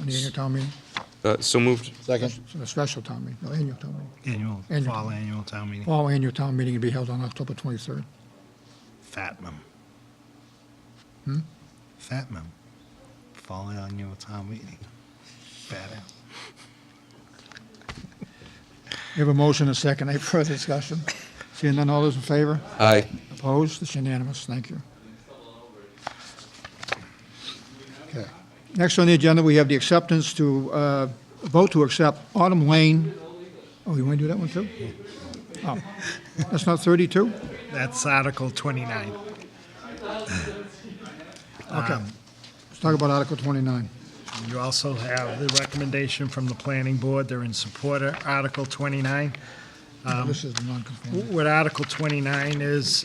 on the annual town meeting? So moved. Second. So the special town meeting, no, annual town meeting. Fall annual town meeting. Fall annual town meeting will be held on October 23rd. Fatman. Hmm? Fatman. Fall annual town meeting. Fat. We have a motion and a second. Any further discussion? Seeing none, all those in favor? Aye. Opposed? It's unanimous. Thank you. Okay. Next on the agenda, we have the acceptance to, vote to accept Autumn Lane. Oh, you want to do that one too? Oh, that's not 32? That's Article 29. Okay. Let's talk about Article 29. You also have the recommendation from the planning board. They're in support of Article 29. This is the non-conforming. What Article 29 is,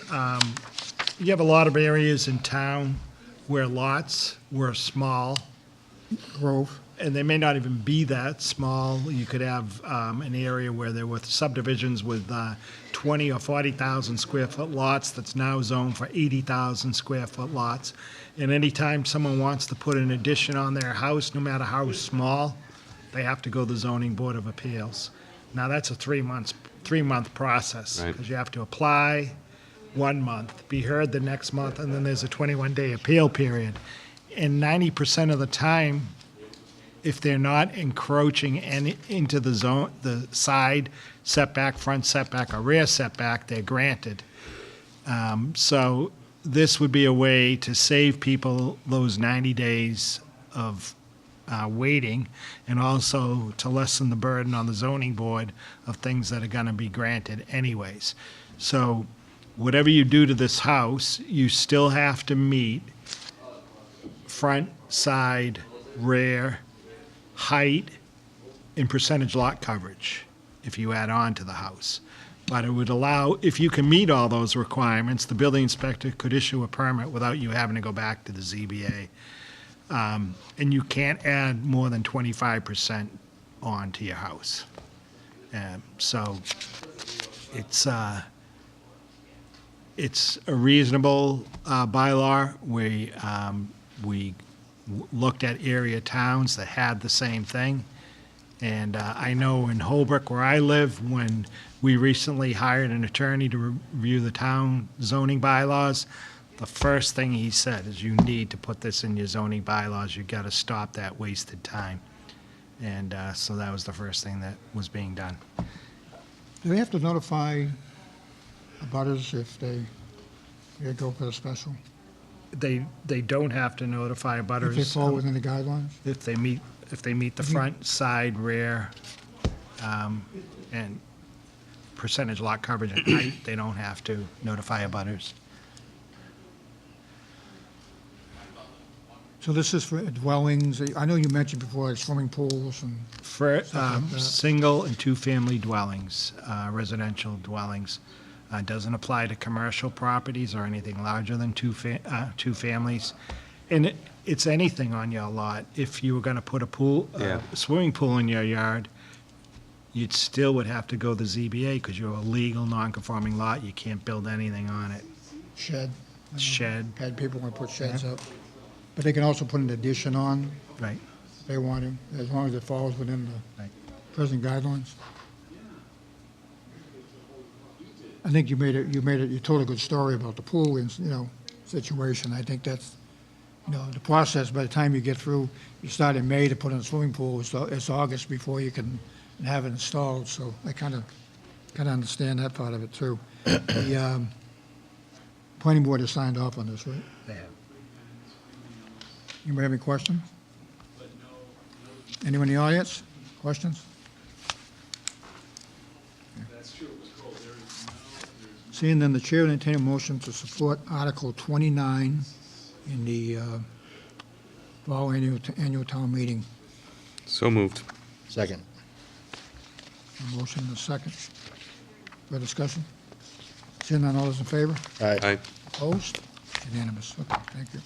you have a lot of areas in town where lots were small. Grove. And they may not even be that small. You could have an area where there were subdivisions with 20 or 40,000 square foot lots that's now zoned for 80,000 square foot lots. And anytime someone wants to put an addition on their house, no matter how small, they have to go to the Zoning Board of Appeals. Now, that's a three-month process. Right. Because you have to apply 1 month, be heard the next month, and then there's a 21-day appeal period. And 90% of the time, if they're not encroaching into the zone, the side setback, front setback, or rear setback, they're granted. So this would be a way to save people those 90 days of waiting, and also to lessen the burden on the zoning board of things that are going to be granted anyways. So whatever you do to this house, you still have to meet front, side, rear, height, and percentage lot coverage if you add on to the house. But it would allow, if you can meet all those requirements, the building inspector could issue a permit without you having to go back to the ZBA. And you can't add more than 25% on to your house. So it's a reasonable bylaw. We looked at area towns that had the same thing. And I know in Holbrook, where I live, when we recently hired an attorney to review the town zoning bylaws, the first thing he said is, you need to put this in your zoning bylaws. You've got to stop that wasted time. And so that was the first thing that was being done. Do they have to notify butters if they go for the special? They don't have to notify abutters. If they fall within the guidelines? If they meet the front, side, rear, and percentage lot coverage and height, they don't have to notify abutters. So this is for dwellings, I know you mentioned before, like swimming pools and, For Stuff like that. single and two-family dwellings, residential dwellings. Doesn't apply to commercial properties or anything larger than two families. And it's anything on your lot. If you were going to put a pool, Yeah. a swimming pool in your yard, you'd still would have to go the ZBA because you're a legal, non-conforming lot. You can't build anything on it. shed. Shed, Had people want to put sheds up. But they can also put an addition on right. if they want to, as long as it falls within the Right. present guidelines. I think you told a good story about the pool and, situation. I think that's, the process, by the time you get through, you start in May to put in a swimming pool, it's August before you can have it installed, so I kind of understand that part of it, too. The planning board has signed off on this, right? They have. Anybody have any questions? Anyone in the audience? Questions? Seeing none, the chair will entertain a motion to support Article 29 in the fall annual town meeting. So moved. Second. A motion and a second. For discussion? Seeing none, all those in favor? Aye. Opposed? Unanimous. Okay, thank you.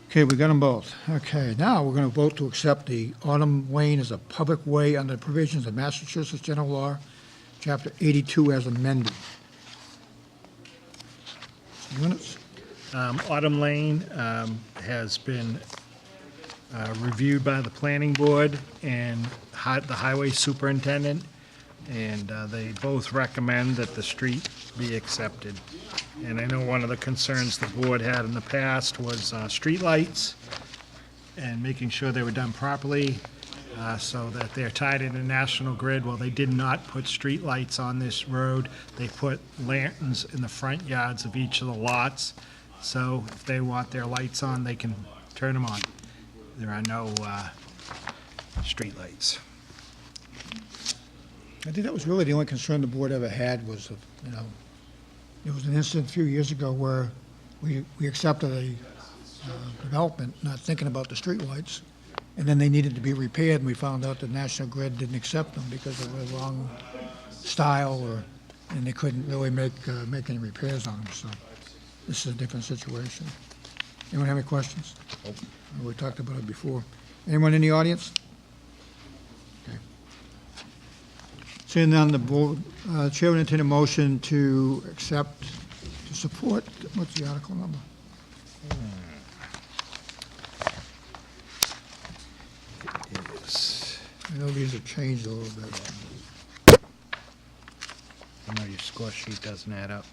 Okay, we got them both. Okay, now we're going to vote to accept the Autumn Lane as a public way under the provisions of Massachusetts General Law, Chapter 82 as amended. Units? Autumn Lane has been reviewed by the planning board and the highway superintendent, and they both recommend that the street be accepted. And I know one of the concerns the board had in the past was streetlights and making sure they were done properly so that they're tied into National Grid. Well, they did not put streetlights on this road. They put lanterns in the front yards of each of the lots. So if they want their lights on, they can turn them on. There are no streetlights. I think that was really the only concern the board ever had was, there was an incident a few years ago where we accepted a development, not thinking about the streetlights, and then they needed to be repaired, and we found out that National Grid didn't accept them because of the wrong style, and they couldn't really make any repairs on them, so this is a different situation. Anyone have any questions? Nope. We talked about it before. Anyone in the audience? Okay. Seeing none, the board, chair will entertain a motion to accept, to support, what's the article number? I know these have changed a little bit. I know your score sheet doesn't add up.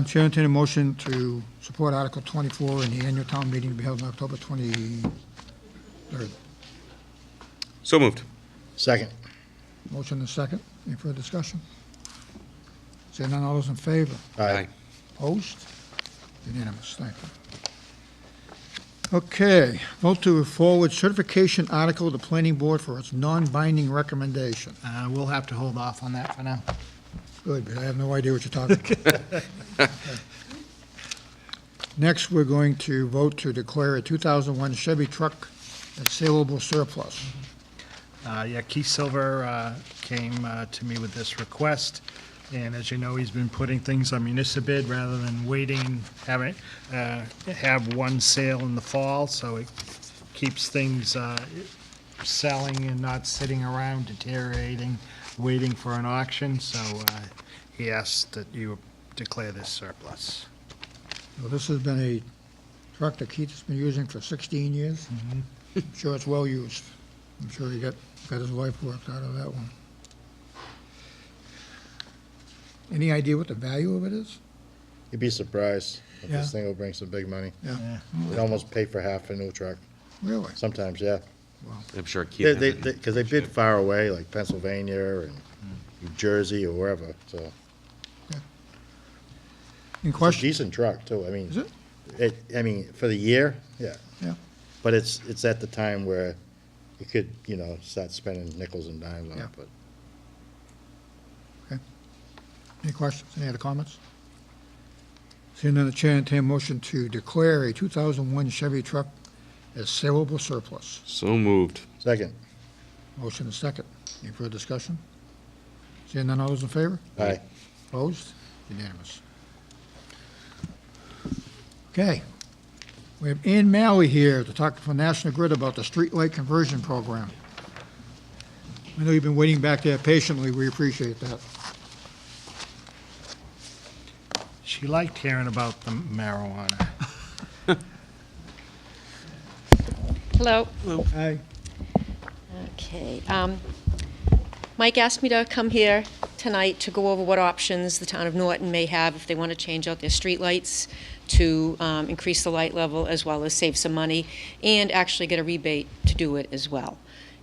Chair will entertain a motion to support Article 24 in the annual town meeting to be held on October 23rd. So moved. Second. Motion and a second. Any further discussion? Seeing none, all those in favor? Aye. Opposed? Unanimous. Thank you. Okay, vote to forward certification article to the planning board for its non-binding recommendation. We'll have to hold off on that for now. Good, but I have no idea what you're talking about. Next, we're going to vote to declare a 2001 Chevy truck as saleable surplus. Yeah, Keith Silver came to me with this request, and as you know, he's been putting things on municipal bid rather than waiting, have one sale in the fall, so it keeps things selling and not sitting around deteriorating, waiting for an auction, so he asked that you declare this surplus. Well, this has been a truck that Keith's been using for 16 years. I'm sure it's well used. I'm sure he got his life worked out of that one. Any idea what the value of it is? You'd be surprised if Yeah. this thing will bring some big money. Yeah. It'd almost pay for half a new truck. Really? Sometimes, yeah. I'm sure Keith. Because they bid far away, like Pennsylvania and New Jersey or wherever, so. Any It's a questions? decent truck, too. I mean. Is it? I mean, for the year, yeah. Yeah. But it's at the time where you could, start spending nickels and dimes on Yeah. it, but. Any questions? Any other comments? Seeing none, the chair entertain a motion to declare a 2001 Chevy truck as saleable surplus. So moved. Second. Motion is second. Any further discussion? Seeing none, all those in favor? Aye. Opposed? Unanimous. Okay. We have Ann Malley here to talk for National Grid about the streetlight conversion program. I know you've been waiting back there patiently. We appreciate that. She liked hearing about the marijuana. Hello. Hi. Okay. Mike asked me to come here tonight to go over what options the town of Norton may have if they want to change out their streetlights to increase the light level as well as save some money and actually get a rebate to do it as well.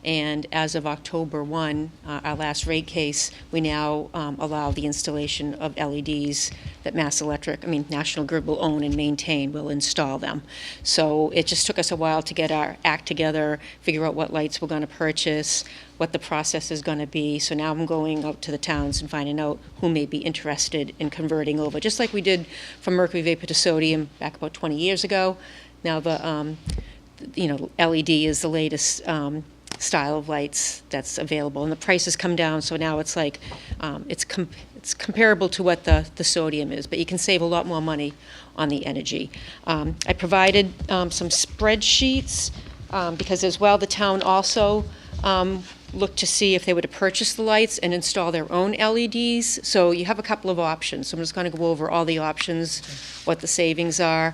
And as of October 1, our last rate case, we now allow the installation of LEDs that National Grid will own and maintain, will install them. So it just took us a while to get our act together, figure out what lights we're going to purchase, what the process is going to be. So now I'm going out to the towns and finding out who may be interested in converting over, just like we did from mercury vapor to sodium back about 20 years ago. Now the LED is the latest style of lights that's available, and the price has come down, so now it's like it's comparable to what the sodium is, but you can save a lot more money on the energy. I provided some spreadsheets because as well the town also looked to see if they were to purchase the lights and install their own LEDs, so you have a couple of options. So I'm just going to go over all the options, what the savings are,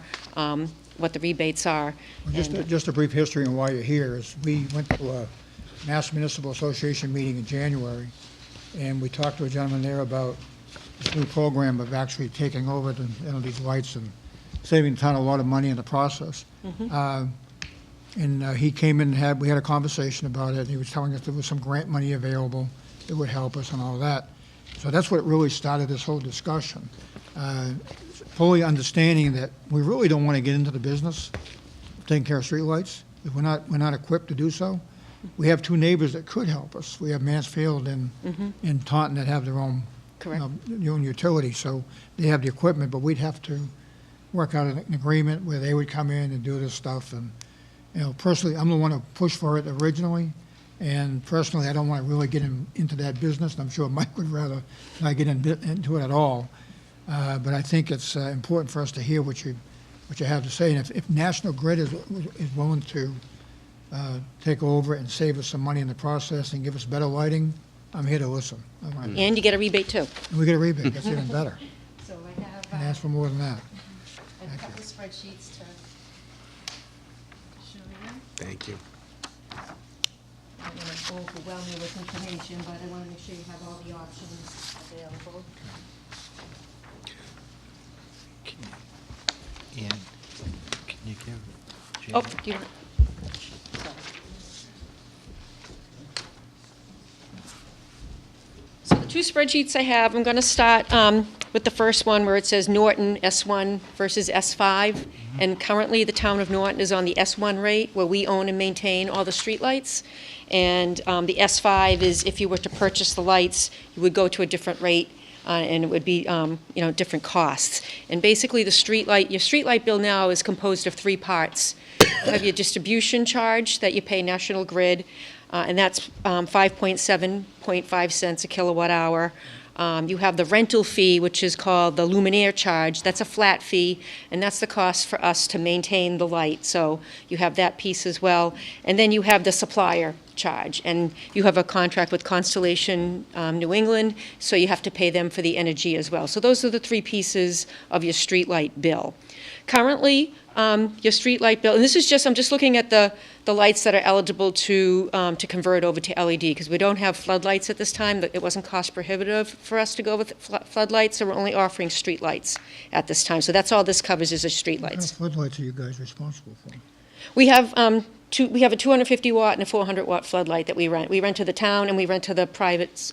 what the rebates are. Well, just a brief history on why you're here is we went to a Mass Municipal Association meeting in January, and we talked to a gentleman there about this new program of actually taking over these lights and saving the town a lot of money in the process. And he came in and we had a conversation about it, and he was telling us there was some grant money available that would help us and all that. So that's what really started this whole discussion. Fully understanding that we really don't want to get into the business of taking care of streetlights. If we're not equipped to do so. We have two neighbors that could help us. We have Mansfield and Taunton that have their own, their own utility, so they have the equipment, but we'd have to work out an agreement where they would come in and do this stuff. And personally, I'm the one who pushed for it originally, and personally, I don't want to really get into that business. And I'm sure Mike would rather not get into it at all. But I think it's important for us to hear what you have to say. And if National Grid is willing to take over and save us some money in the process and give us better lighting, I'm here to listen. And you get a rebate too. And we get a rebate. That's even better. So I have, And ask for more than that. a couple of spreadsheets to show you. Thank you. I don't want to overwhelm you with information, but I want to make sure you have all the options available. And can you give Jane? Oh, do you want? So the two spreadsheets I have, I'm going to start with the first one where it says Norton S1 versus S5. And currently, the town of Norton is on the S1 rate, where we own and maintain all the streetlights. And the S5 is if you were to purchase the lights, you would go to a different rate, and it would be different costs. And basically, your streetlight bill now is composed of three parts. You have your distribution charge that you pay National Grid, and that's 5.75 cents a kilowatt hour. You have the rental fee, which is called the luminaire charge. That's a flat fee, and that's the cost for us to maintain the light. So you have that piece as well. And then you have the supplier charge. And you have a contract with Constellation New England, so you have to pay them for the energy as well. So those are the three pieces of your streetlight bill. Currently, your streetlight bill, and this is just, I'm just looking at the lights that are eligible to convert over to LED, because we don't have floodlights at this time. It wasn't cost prohibitive for us to go with floodlights, so we're only offering streetlights at this time. So that's all this covers is the What kind of streetlights. floodlights are you guys responsible for? We have we have a 250 watt and a 400 watt floodlight that we rent. We rent to the town and we rent to the private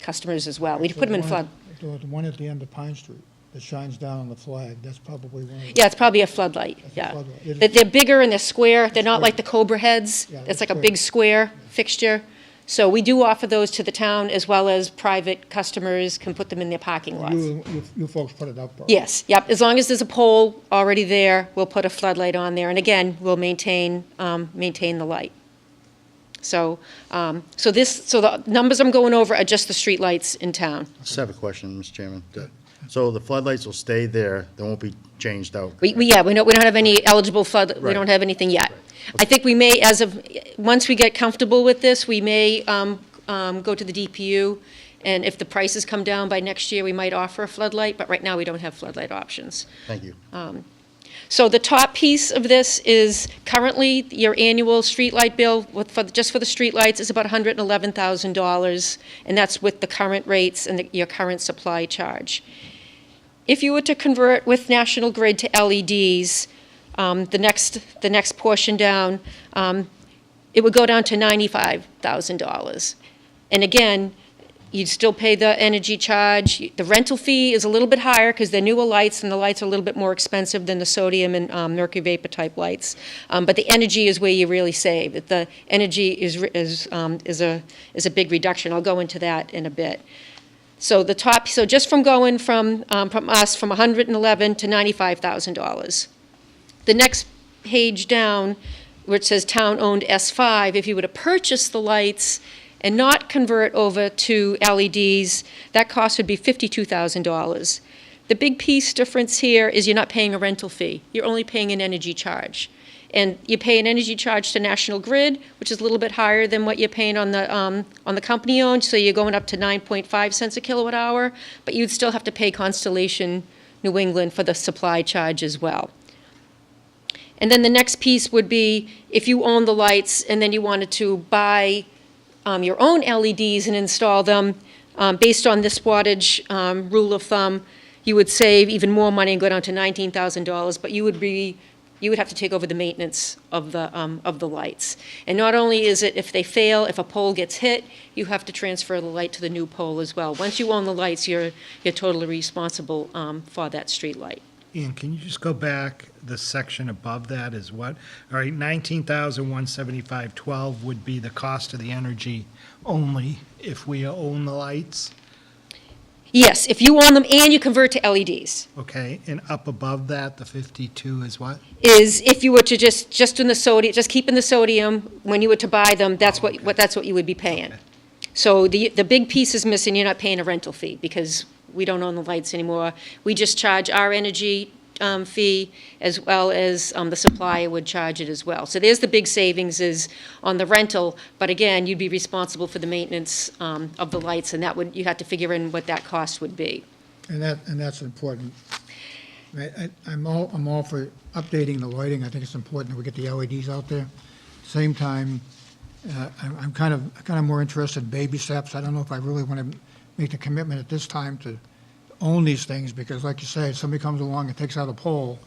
customers as well. We put them in flood. The one at the end of Pine Street that shines down on the flag, that's probably one of the... Yeah, it's probably a floodlight, That's a yeah. floodlight. They're bigger and they're square. They're not like the Cobra heads. Yeah, It's they're like a big square fixture. So we do offer those to the town, as well as private customers can put them in their parking lots. You folks put it up. Yes, yep, as long as there's a pole already there, we'll put a floodlight on there, and again, we'll maintain the light. So, so the numbers I'm going over are just the streetlights in town. I just have a question, Mr. Chairman. So the floodlights will stay there, they won't be changed out? We don't have any eligible flood, we Right. don't have anything yet. I think we may, once we get comfortable with this, we may go to the DPU, and if the prices come down by next year, we might offer a floodlight, but right now, we don't have floodlight options. Thank you. So the top piece of this is currently your annual streetlight bill, just for the streetlights, is about $111,000, and that's with the current rates and your current supply charge. If you were to convert with National Grid to LEDs, the next portion down, it would go down to $95,000. And again, you'd still pay the energy charge. The rental fee is a little bit higher because they're newer lights, and the lights are a little bit more expensive than the sodium and mercury vapor type lights. But the energy is where you really save. The energy is a big reduction. I'll go into that in a bit. So just from going from us from $111,000 to $95,000. The next page down, where it says town-owned S5, if you were to purchase the lights and not convert over to LEDs, that cost would be $52,000. The big piece difference here is you're not paying a rental fee. You're only paying an energy charge. And you pay an energy charge to National Grid, which is a little bit higher than what you're paying on the company-owned, so you're going up to 9.5 cents a kilowatt hour, but you'd still have to pay Constellation New England for the supply charge as well. And then the next piece would be if you own the lights and then you wanted to buy your own LEDs and install them, based on this wattage rule of thumb, you would save even more money and go down to $19,000, but you would have to take over the maintenance of the lights. And not only is it if they fail, if a pole gets hit, you have to transfer the light to the new pole as well. Once you own the lights, you're totally responsible for that street light. Ian, can you just go back, the section above that is what? All right, $19,175.12 would be the cost of the energy only if we own the lights? Yes, if you own them and you convert to LEDs. Okay, and up above that, the 52 is what? Is if you were to just in the sodium, just keeping the sodium, when you were to buy them, that's what you would be paying. Okay. So the big piece is missing, you're not paying a rental fee because we don't own the lights anymore. We just charge our energy fee as well as the supplier would charge it as well. So there's the big savings is on the rental, but again, you'd be responsible for the maintenance of the lights, and you have to figure in what that cost would be. And that's important. I'm all for updating the lighting. I think it's important that we get the LEDs out there. Same time, I'm kind of more interested in baby steps. I don't know if I really want to make the commitment at this time to own these things, because like you say, if somebody comes along and takes out a pole,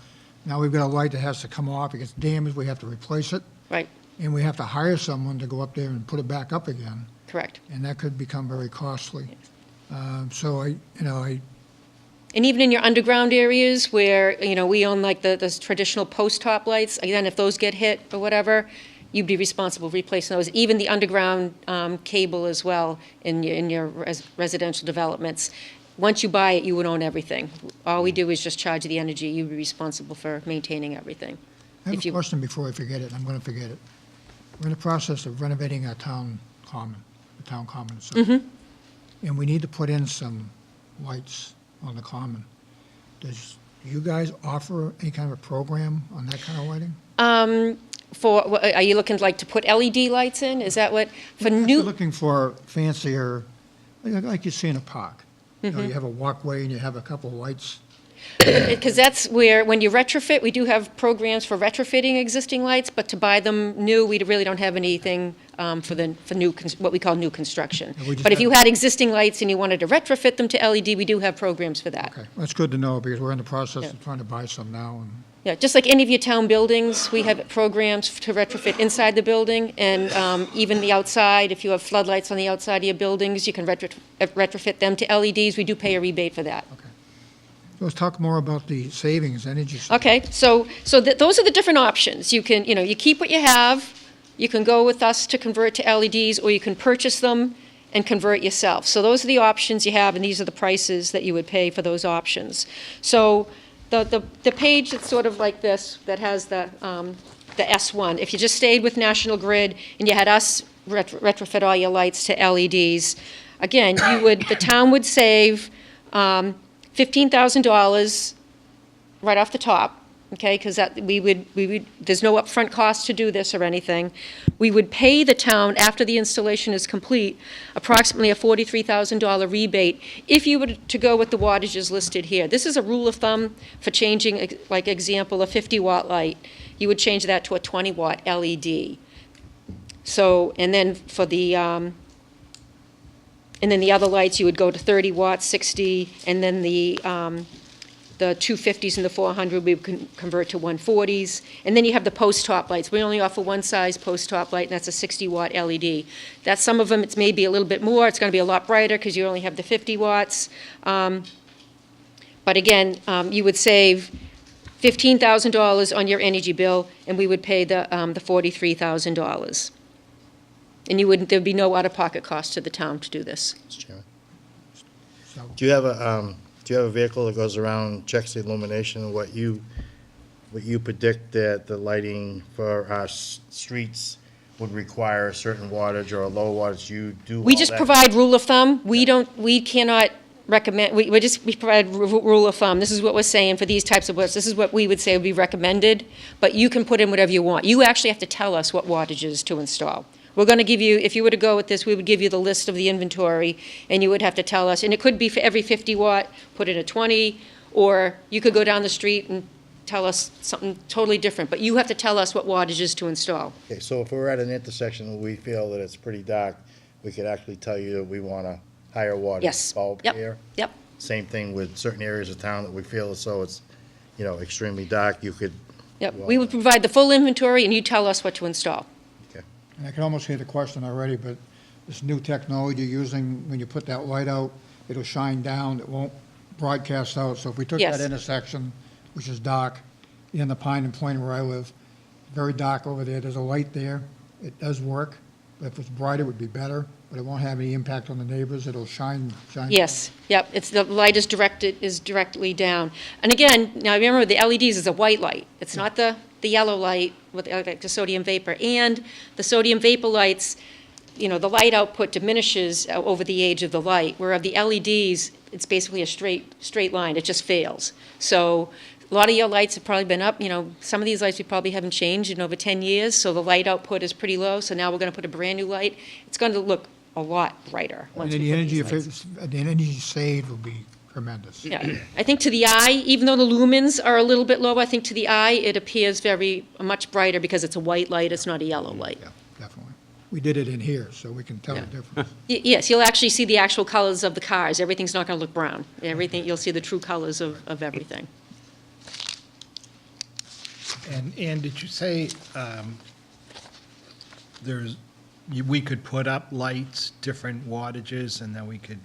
now we've got a light that has to come off, it gets damaged, we have to replace it. Right. And we have to hire someone to go up there and put it back up again. Correct. And that could become very costly. So And even in your underground areas where, we own like the traditional post top lights, again, if those get hit or whatever, you'd be responsible for replacing those. Even the underground cable as well in your residential developments. Once you buy it, you would own everything. All we do is just charge the energy. You'd be responsible for maintaining everything. I have a question before I forget it. I'm going to forget it. We're in the process of renovating our town common, the town common itself. And we need to put in some lights on the common. Do you guys offer any kind of a program on that kind of lighting? are you looking like to put LED lights in? Is that what, for You're new? looking for fancier, like you see in a park. You know, you have a walkway and you have a couple of lights. Because that's where, when you retrofit, we do have programs for retrofitting existing lights, but to buy them new, we really don't have anything for new, what we call new construction. And we just But if have- you had existing lights and you wanted to retrofit them to LED, we do have programs for that. Okay, that's good to know, because we're in the process Yeah. of trying to buy some now, and Yeah, just like any of your town buildings, we have programs to retrofit inside the building, and even the outside, if you have floodlights on the outside of your buildings, you can retrofit them to LEDs. We do pay a rebate for that. let's talk more about the savings, energy. Okay, so those are the different options. You can, you keep what you have, you can go with us to convert to LEDs, or you can purchase them and convert yourself. So those are the options you have, and these are the prices that you would pay for those options. So the page that's sort of like this, that has the S1, if you just stayed with National Grid and you had us retrofit all your lights to LEDs, again, the town would save $15,000 right off the top, okay, because there's no upfront cost to do this or anything. We would pay the town, after the installation is complete, approximately a $43,000 rebate if you were to go with the wattages listed here. This is a rule of thumb for changing, like example, a 50-watt light. You would change that to a 20-watt LED. So, and then for the, and then the other lights, you would go to 30 watts, 60, and then the 250s and the 400, we would convert to 140s. And then you have the post-top lights. We only offer one size post-top light, and that's a 60-watt LED. That's some of them, it's maybe a little bit more. It's going to be a lot brighter because you only have the 50 watts. But again, you would save $15,000 on your energy bill, and we would pay the $43,000. And there'd be no out-of-pocket cost to the town to do this. Mr. Chairman. Do you have a vehicle that goes around, checks the illumination, what you predict that the lighting for our streets would require a certain wattage or a low wattage? You do We all just that? provide rule of thumb. We cannot recommend, we provide rule of thumb. This is what we're saying for these types of lights. This is what we would say would be recommended, but you can put in whatever you want. You actually have to tell us what wattages to install. We're going to give you, if you were to go with this, we would give you the list of the inventory, and you would have to tell us, and it could be for every 50 watt, put in a 20, or you could go down the street and tell us something totally different, but you have to tell us what wattages to install. Okay, so if we're at an intersection where we feel that it's pretty dark, we could actually tell you that we want a higher wattage bulb here? Yep. Same thing with certain areas of town that we feel as though it's, extremely dark, you could. Yep, we would provide the full inventory, and you tell us what to install. And I can almost hear the question already, but this new technology you're using, when you put that light out, it'll shine down, it won't broadcast out. So if we took Yes. that intersection, which is dark, in the Pine and Point where I live, very dark over there, there's a light there, it does work. But if it's brighter, it would be better, but it won't have any impact on the neighbors, it'll shine. Yes, yep, the light is directly down. And again, now remember, the LEDs is a white light. It's not the yellow light with the sodium vapor. And the sodium vapor lights, the light output diminishes over the age of the light, where the LEDs, it's basically a straight line. It just fails. So a lot of your lights have probably been up. Some of these lights we probably haven't changed in over 10 years, so the light output is pretty low. So now we're going to put a brand new light. It's going to look a lot brighter once And we the put energy, these lights. the energy saved will be tremendous. Yeah, I think to the eye, even though the lumens are a little bit low, I think to the eye it appears much brighter because it's a white light, it's not a yellow light. Yeah, definitely. We did it in here, so we can tell the difference. Yes, you'll actually see the actual colors of the cars. Everything's not going to look brown. You'll see the true colors of everything. And did you say we could put up lights, different wattages, and then we could?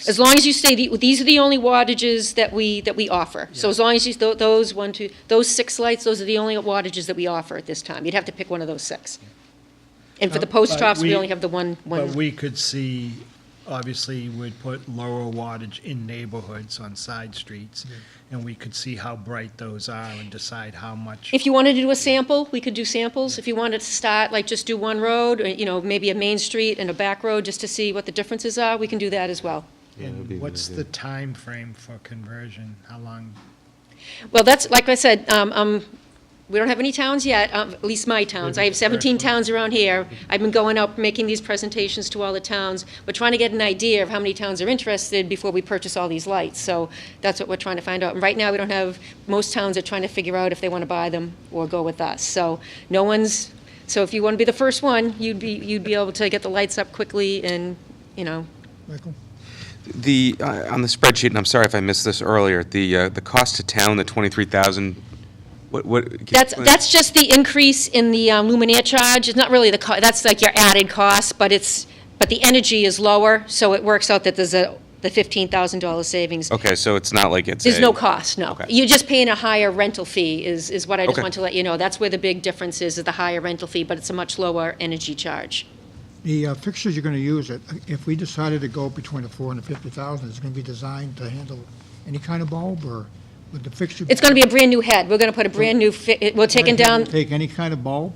As long as you say, these are the only wattages that we offer. So as long as those 6 lights, those are the only wattages that we offer at this time. You'd have to pick one of those 6. And for the post tops, we only have the one. But we could see, obviously, we'd put lower wattage in neighborhoods on side streets, and we could see how bright those are and decide how much. If you wanted to do a sample, we could do samples. If you wanted to start, just do one road, or, maybe a main street and a back road, just to see what the differences are, we can do that as well. And what's the time frame for conversion? How long? Well, that's, like I said, We don't have any towns yet, at least my towns. I have 17 towns around here. I've been going up, making these presentations to all the towns. We're trying to get an idea of how many towns are interested before we purchase all these lights. So that's what we're trying to find out. And right now, we don't have, most towns are trying to figure out if they want to buy them or go with us. So no one's, so if you want to be the first one, you'd be able to get the lights up quickly and, you know. Michael? The, on the spreadsheet, and I'm sorry if I missed this earlier, the cost to town, the 23,000, what? That's just the increase in the luminaire charge. It's not really that's like your added cost, but the energy is lower, so it works out that there's the $15,000 savings. Okay, so it's not like it's There's no cost, no. Okay. You're just paying a higher rental fee is what I just Okay. want to let you know. That's where the big difference is the higher rental fee, but it's a much lower energy charge. The fixtures you're going to use, if we decided to go between the 4 and the 50,000, is it going to be designed to handle any kind of bulb, or with the fixture? It's going to be a brand-new head. We're going to put a brand-new, we're taking down, Take any kind of bulb?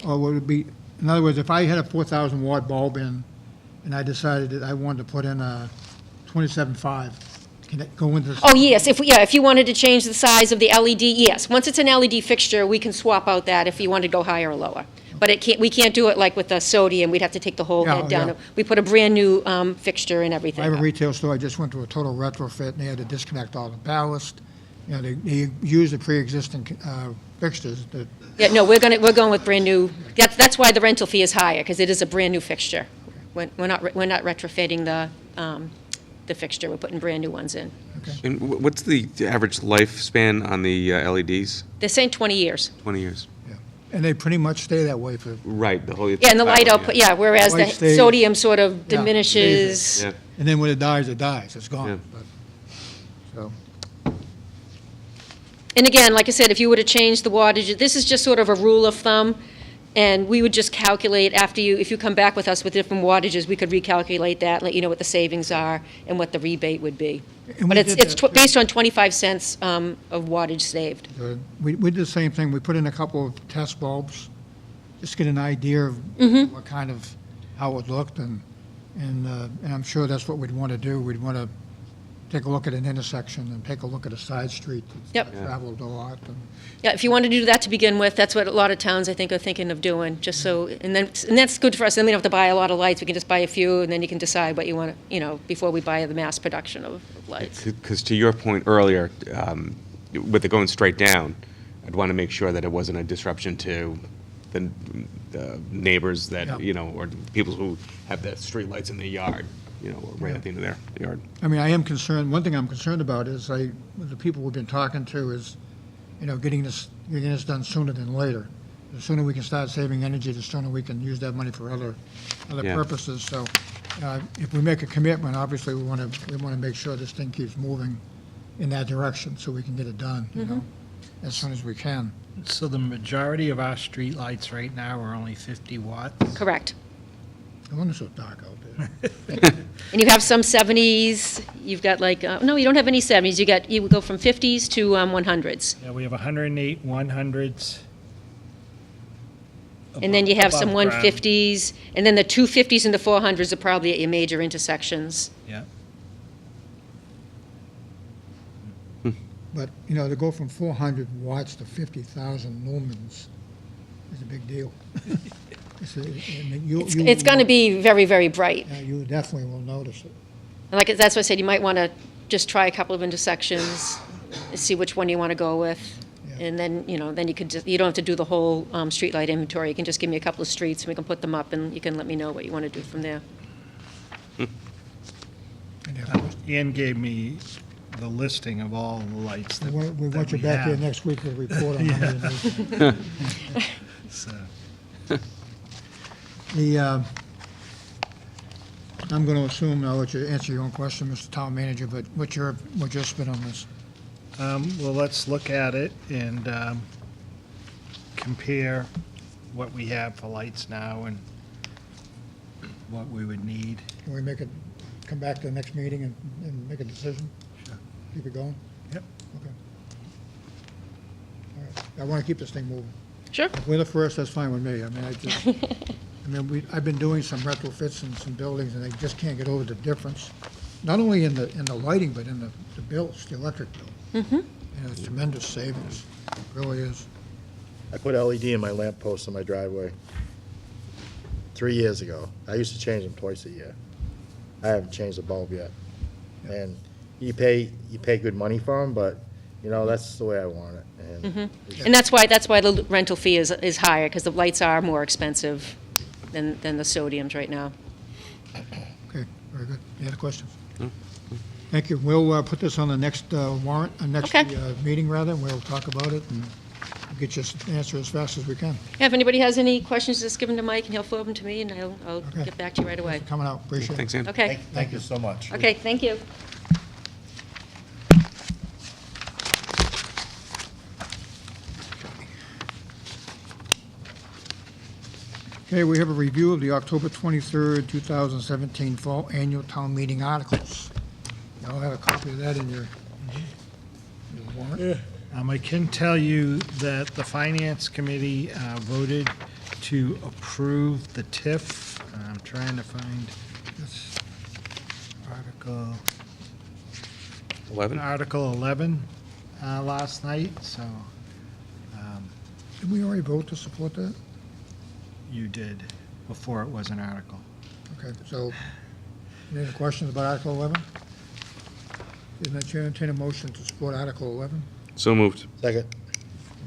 Or would it be, in other words, if I had a 4,000 watt bulb in, and I decided that I wanted to put in a 27.5, can it go into? oh, yes, if you wanted to change the size of the LED, yes. Once it's an LED fixture, we can swap out that if you wanted to go higher or lower. But we can't do it like with the sodium. We'd have to take the whole head down. Yeah. We put a brand-new fixture and everything. I have a retail store, I just went to a total retrofit, and they had to disconnect all the ballast. You know, they use the pre-existing fixtures that. Yeah, no, we're going with brand-new, that's why the rental fee is higher, because it is a brand-new fixture. We're not retrofitting the fixture, we're putting brand-new ones in. And what's the average lifespan on the LEDs? They're saying 20 years. 20 years. And they pretty much stay that way for. Right, the whole. Yeah, and the light output, yeah, whereas the Light stays- sodium sort of Yeah, diminishes. stays there. And then when it dies, it's gone. But- So, And again, like I said, if you were to change the wattage, this is just sort of a rule of thumb, and we would just calculate if you come back with us with different wattages, we could recalculate that, let you know what the savings are and what the rebate would be. And But we it's did that. based on 25 cents of wattage saved. good. We did the same thing, we put in a couple of test bulbs, just to get an idea of Mhm. what kind of, how it looked, and I'm sure that's what we'd want to do. We'd want to take a look at an intersection and take a look at a side street that's Yep. traveled a lot. And Yeah, if you wanted to do that to begin with, that's what a lot of towns, I think, are thinking of doing, just so, and that's good for us, then we don't have to buy a lot of lights, we can just buy a few, and then you can decide what you want to, before we buy the mass production of lights. Because to your point earlier, with it going straight down, I'd want to make sure that it wasn't a disruption to the neighbors that, Yeah. or the people who have the street lights in their yard, or right at the end of their yard. I mean, I am concerned, one thing I'm concerned about is the people we've been talking to is, getting this done sooner than later. The sooner we can start saving energy, the sooner we can use that money for other Yeah. purposes. So if we make a commitment, obviously, we want to make sure this thing keeps moving in that direction so we can get it done, as soon as we can. So the majority of our streetlights right now are only 50 watts? Correct. No wonder it's so dark out there. And you have some 70s, you've got like, no, you don't have any 70s, you go from 50s to 100s. Yeah, we have 108 100s. And then you have some Above ground. 150s, and then the 250s and the 400s are probably at your major intersections. Yeah. But, to go from 400 watts to 50,000 lumens is a big deal. It's going to be very, very bright. Yeah, you definitely will notice it. And that's what I said, you might want to just try a couple of intersections, see which one you want to go with. And then, then you could you don't have to do the whole streetlight inventory. You can just give me a couple of streets, and we can put them up, and you can let me know what you want to do from there. Ann gave me the listing of all the lights that We that want you we back here have. next week to report on how many you need. So, I'm going to assume, I'll let you answer your own question, Mr. Town Manager, but what's your spin on this? well, let's look at it and compare what we have for lights now and what we would need. Can we come back to the next meeting and make a decision? Sure. Keep it going? Yep. Okay. All right. I want to keep this thing moving. Sure. If we're the first, that's fine with me. I mean, I've been doing some retrofits in some buildings, and they just can't get over the difference, not only in the lighting, but in the bills, the electric bill. Mm-hmm. It's tremendous savings. It really is. I put LED in my lamp posts in my driveway 3 years ago. I used to change them twice a year. I haven't changed the bulb yet. And you pay good money for them, but, you know, that's the way I want it. And that's why the rental fee is higher, because the lights are more expensive than the sodiums right now. Okay, very good. Any other questions? Thank you. We'll put this on the next warrant, next Okay. meeting, rather, and we'll talk about it and get you an answer as fast as we can. Yeah, if anybody has any questions, just give them to Mike, and he'll forward them to me, and I'll Okay. get back to you right away. Coming out, appreciate it. Thanks, Ann. Okay. Thank you so much. Okay, thank you. Okay, we have a review of the October 23rd, 2017 Fall Annual Town Meeting articles. You all have a copy of that in your warrant? I can tell you that the Finance Committee voted to approve the TIF. I'm trying to find this article. 11? Article 11 last night, so Did we already vote to support that? you did, before it was an article. Okay, so, any other questions about Article 11? Isn't that Chair entertain a motion to support Article 11? So moved. Second.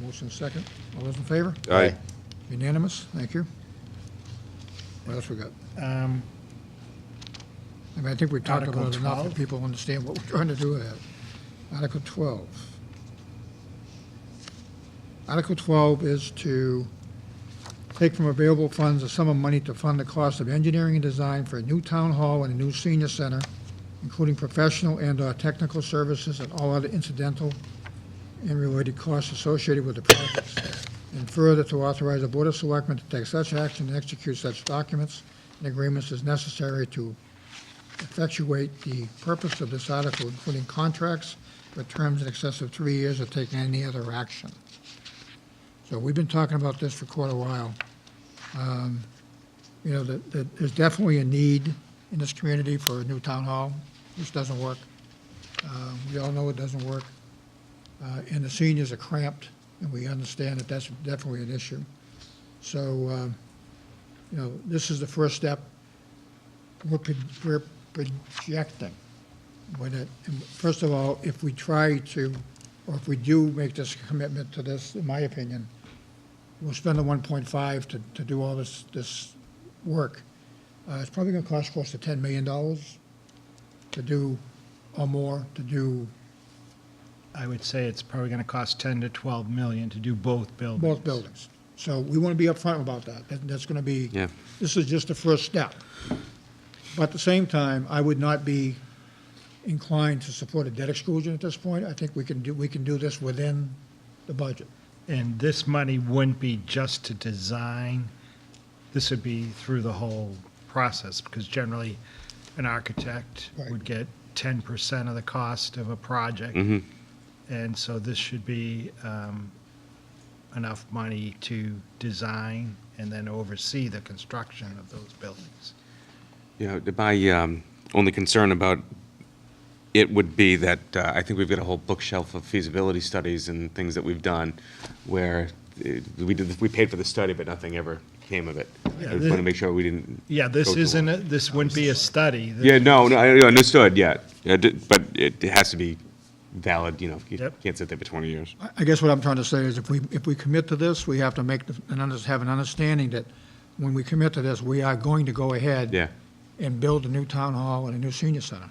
Motion second. All those in favor? Aye. Unanimous? Thank you. What else we got? I mean, I think we talked Article about it enough 12? that people understand what we're trying to do with that. Article 12. Article 12 is to take from available funds a sum of money to fund the cost of engineering and design for a new town hall and a new senior center, including professional and/or technical services and all other incidental and related costs associated with the projects. And further, to authorize the Board of Selectmen to take such action and execute such documents and agreements as necessary to effectuate the purpose of this article, including contracts for terms in excess of 3 years, or taking any other action. So we've been talking about this for quite a while. You know, that there's definitely a need in this community for a new town hall. This doesn't work. We all know it doesn't work. And the seniors are cramped, and we understand that that's definitely an issue. So, you know, this is the first step. We're projecting. First of all, if we try to, or if we do make this commitment to this, in my opinion, we'll spend the 1.5 to do all this work. It's probably going to cost close to $10 million to do, or more, to do I would say it's probably going to cost 10 to 12 million to do both buildings. both buildings. So we want to be upfront about that. That's going to be, Yeah. this is just the first step. But at the same time, I would not be inclined to support a debt exclusion at this point. I think we can do this within the budget. And this money wouldn't be just to design, this would be through the whole process, because generally an architect Right. would get 10% of the cost of a project. Mm-hmm. And so this should be enough money to design and then oversee the construction of those buildings. You know, my only concern about it would be that I think we've got a whole bookshelf of feasibility studies and things that we've done where we paid for the study, but nothing ever came of it. Yeah, I just want to make sure we didn't. Yeah, this go too isn't, long. this wouldn't be a study. This Yeah, no, is- I understood, yeah. But it has to be valid, you know, you Yep. can't sit there for 20 years. I guess what I'm trying to say is if we commit to this, we have to have an understanding that when we commit to this, we are going to go ahead Yeah. and build a new town hall and a new senior center.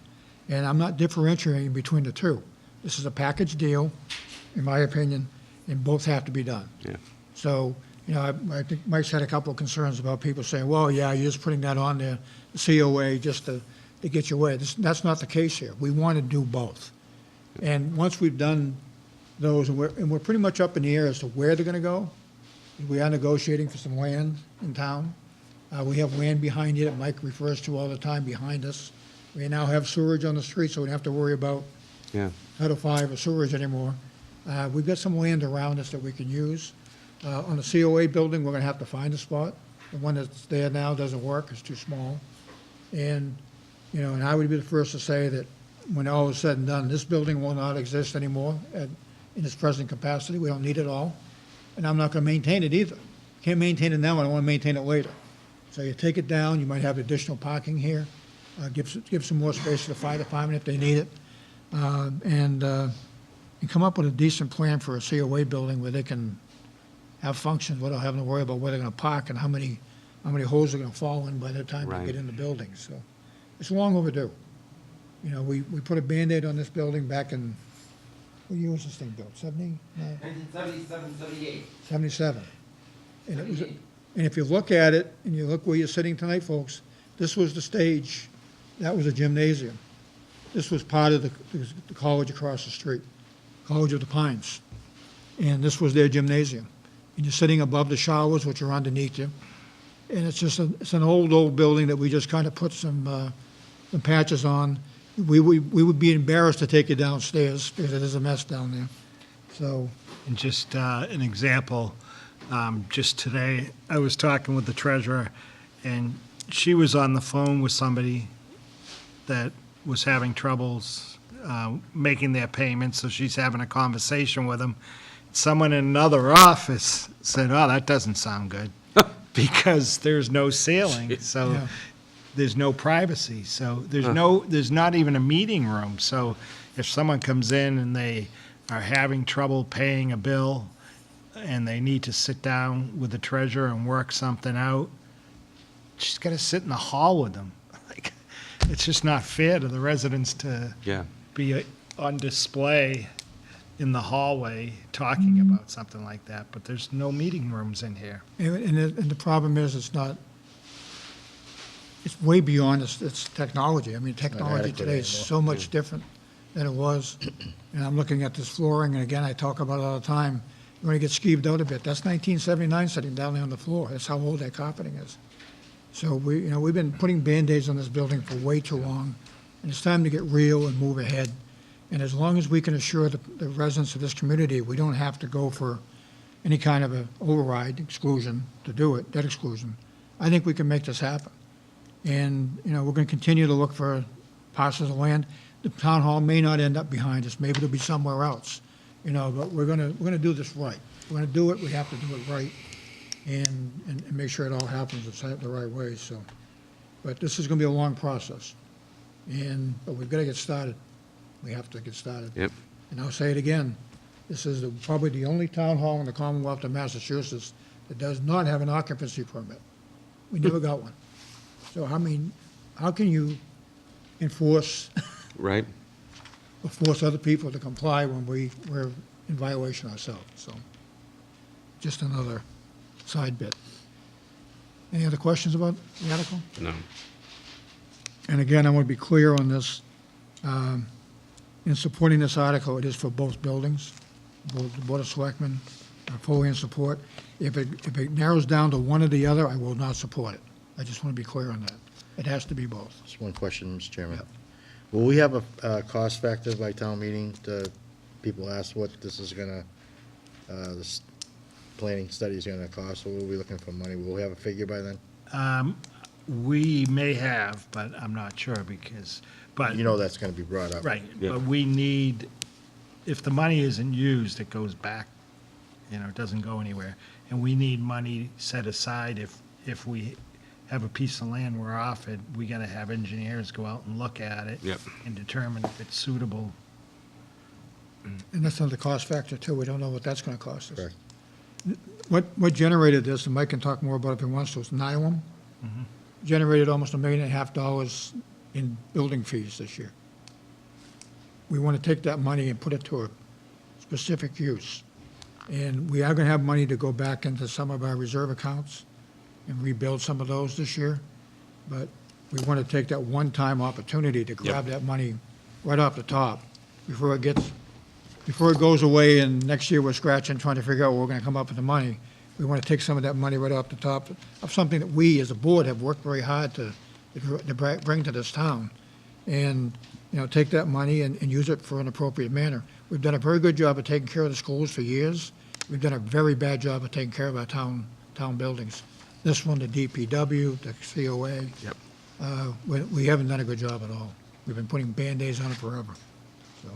And I'm not differentiating between the two. This is a package deal, in my opinion, and both have to be done. Yeah. So, you know, I think Mike's had a couple of concerns about people saying, well, yeah, you're just putting that on there, the COA, just to get your way. That's not the case here. We want to do both. And once we've done those, and we're pretty much up in the air as to where they're going to go. We are negotiating for some land in town. We have land behind you that Mike refers to all the time behind us. We now have sewerage on the street, so we don't have to worry about Yeah. Title V or sewerage anymore. We've got some land around us that we can use. On the COA building, we're going to have to find a spot. The one that's there now doesn't work, it's too small. And, you know, and I would be the first to say that when all is said and done, this building will not exist anymore in its present capacity. We don't need it all. and I'm not gonna maintain it either. Can't maintain it now, I don't wanna maintain it later. So you take it down, you might have additional parking here, give some more space to the fire department if they need it, and come up with a decent plan for a COA building where they can have functions without having to worry about where they're gonna park and how many holes are gonna fall in by the time they Right. get in the building, so. It's long overdue. You know, we put a Band-Aid on this building back in, what year was this thing built, 70? No, 1977, 78. 77. And it was, and if you look at it, and you look where you're sitting tonight, folks, this was the stage, that was a gymnasium. This was part of the college across the street, College of the Pines. And this was their gymnasium. And you're sitting above the showers, which are underneath you. And it's just, it's an old building that we just kind of put some patches on. We would be embarrassed to take you downstairs because it is a mess down there. So, And just an example, just today, I was talking with the treasurer, and she was on the phone with somebody that was having troubles making their payments, so she's having a conversation with them. Someone in another office said, "Oh, that doesn't sound good," because there's no ceiling, so Yeah. there's no privacy, so there's not even a meeting room. So if someone comes in and they are having trouble paying a bill and they need to sit down with the treasurer and work something out, she's got to sit in the hall with them. Like, it's just not fair to the residents to Yeah. be on display in the hallway talking about something like that, but there's no meeting rooms in here. and the problem is, it's way beyond its technology. I mean, technology adequate today is anymore. so much different than it was. And I'm looking at this flooring, and again, I talk about it all the time. You want to get skeeved out a bit. That's 1979 sitting down there on the floor. That's how old that carpeting is. So we've been putting Band-Aids on this building for way too long, and it's time to get real and move ahead. And as long as we can assure the residents of this community, we don't have to go for any kind of a override exclusion to do it, debt exclusion, I think we can make this happen. And, we're going to continue to look for parcels of land. The town hall may not end up behind us, maybe it'll be somewhere else, but we're going to do this right. We're going to do it, we have to do it right, and make sure it all happens the right way, so. But this is going to be a long process, but we've got to get started. We have to get started. Yep. And I'll say it again, this is probably the only town hall in the Commonwealth of Massachusetts that does not have an occupancy permit. We never got one. So, I mean, how can you enforce Right. or force other people to comply when we're in violation ourselves? So, just another side bit. Any other questions about the article? No. And again, I want to be clear on this. In supporting this article, it is for both buildings. Both the Board of Selectmen are fully in support. If it narrows down to one or the other, I will not support it. I just want to be clear on that. It has to be both. Just one question, Mr. Chairman. Will we have a cost factor by town meeting? People ask what this is gonna, this planning study is gonna cost, or will we be looking for money? Will we have a figure by then? We may have, but I'm not sure but. You know that's gonna be brought up. Right, Yeah. but we need, if the money isn't used, it goes back, it doesn't go anywhere. And we need money set aside if we have a piece of land we're offered, we gotta have engineers go out and look at it. Yep. And determine if it's suitable. And that's another cost factor, too. We don't know what that's going to cost us. Correct. What generated this, and Mike can talk more about it if he wants to, is Nylum. Generated almost $1.5 million in building fees this year. We want to take that money and put it to a specific use. And we are going to have money to go back into some of our reserve accounts and rebuild some of those this year. But we want to take that one-time opportunity to grab that money right off the top before it goes away and next year we're scratching, trying to figure out where we're going to come up with the money. We want to take some of that money right off the top of something that we, as a board, have worked very hard to bring to this town. And, take that money and use it for an appropriate manner. We've done a very good job of taking care of the schools for years. We've done a very bad job of taking care of our town buildings. This one, the DPW, the COA. Yep. We haven't done a good job at all. We've been putting Band-Aids on it forever. So,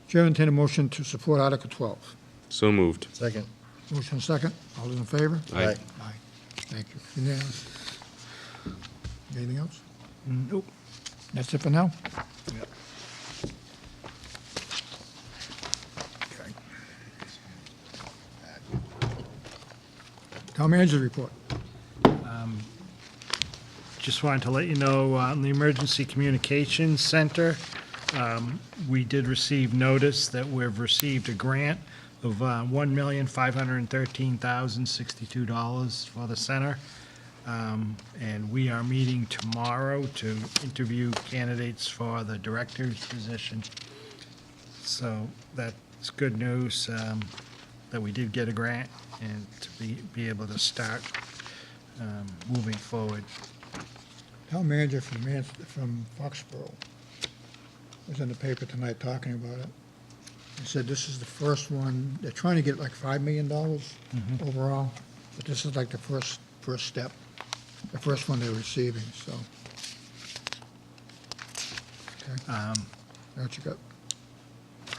Chair, entertain a motion to support Article 12. So moved. Second. Motion second. All those in favor? Aye. Aye. Thank you. Unanimous. Anything else? Nope. That's it for now? Yep. Okay. Town manager's report. Just wanted to let you know, on the Emergency Communications Center, we did receive notice that we've received a grant of $1,513,062 for the center. And we are meeting tomorrow to interview candidates for the director's position. So that's good news, that we did get a grant and to be able to start moving forward. Town manager from Foxborough was in the paper tonight talking about it. He said this is the first one, they're trying to get like $5 million overall, but this is like the first step, the first one they're receiving, so. Okay. What you got?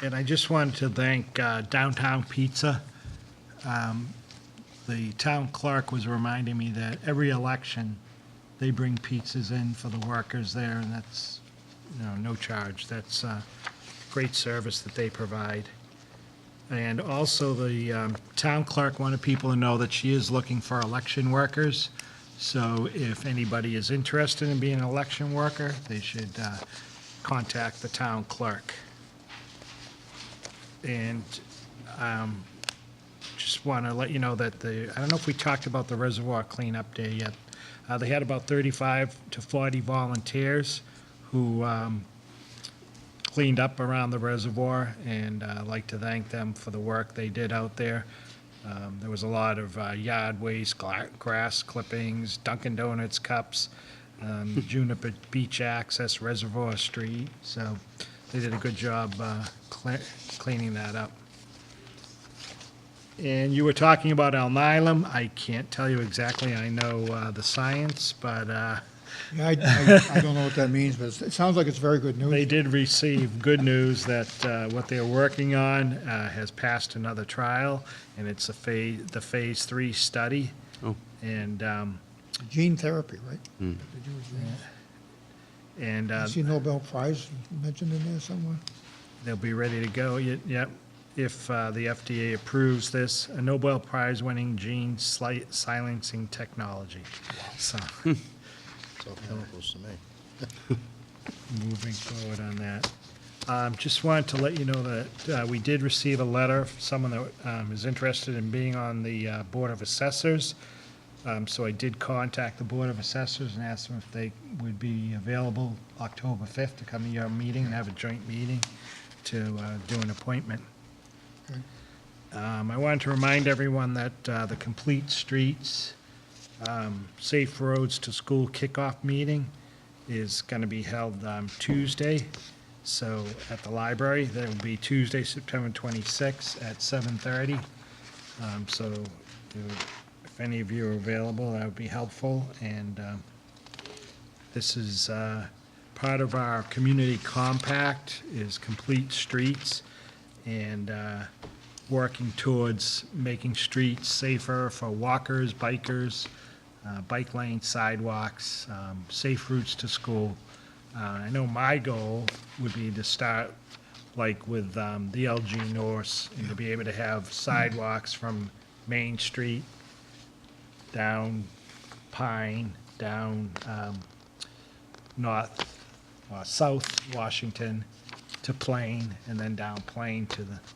And I just wanted to thank Downtown Pizza. The town clerk was reminding me that every election, they bring pizzas in for the workers there, and that's, no charge. That's great service that they provide. And also, the town clerk wanted people to know that she is looking for election workers. So if anybody is interested in being an election worker, they should contact the town clerk. And just want to let you know that I don't know if we talked about the reservoir cleanup day yet. They had about 35 to 40 volunteers who cleaned up around the reservoir, and I'd like to thank them for the work they did out there. There was a lot of yard waste, grass clippings, Dunkin' Donuts cups, Juniper Beach Access, Reservoir Street. So they did a good job cleaning that up. And you were talking about Alnylam. I can't tell you exactly. I know the science, but Yeah, I don't know what that means, but it sounds like it's very good news. they did receive good news that what they're working on has passed another trial, and it's the phase 3 study. Oh. And Gene therapy, right? Mm. and I see Nobel Prize mentioned in there somewhere. they'll be ready to go. Yep. If the FDA approves this, a Nobel Prize-winning gene silencing technology. So, So chemicals to me. moving forward on that. Just wanted to let you know that we did receive a letter from someone that is interested in being on the Board of Assessors. So I did contact the Board of Assessors and ask them if they would be available October 5th to come to your meeting and have a joint meeting to do an appointment. Okay. I wanted to remind everyone that the Complete Streets, Safe Roads to School kickoff meeting is going to be held Tuesday. So at the library, that will be Tuesday, September 26th at 7:30. So if any of you are available, that would be helpful. And this is part of our community compact is Complete Streets, and working towards making streets safer for walkers, bikers, bike lanes, sidewalks, safe routes to school. I know my goal would be to start like with the LG North, and to be able to have sidewalks from Main Street down Pine, down South Washington to Plain, and then down Plain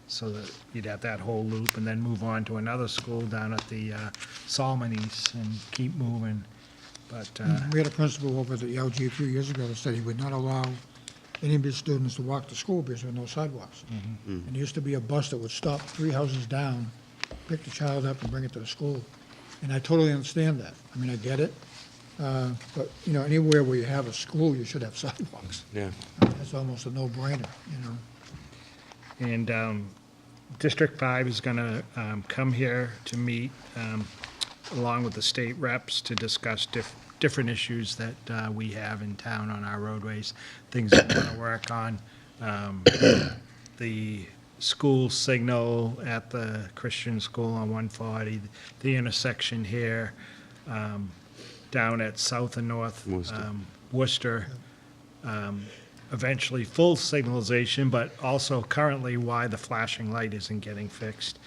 so that you'd have that whole loop, and then move on to another school down at the Solomonies and keep moving. But We had a principal over at the LG a few years ago that said he would not allow any of his students to walk to school because there were no sidewalks. And there used to be a bus that would stop 3 houses down, pick the child up and bring it to the school. And I totally understand that. I mean, I get it. But, anywhere where you have a school, you should have sidewalks. Yeah. That's almost a no-brainer, And District 5 is going to come here to meet along with the state reps to discuss different issues that we have in town on our roadways, things that we want to work on. The school signal at the Christian school on 140, the intersection here, down at South and North Worcester. Eventually full signalization, but also currently why the flashing light isn't getting fixed.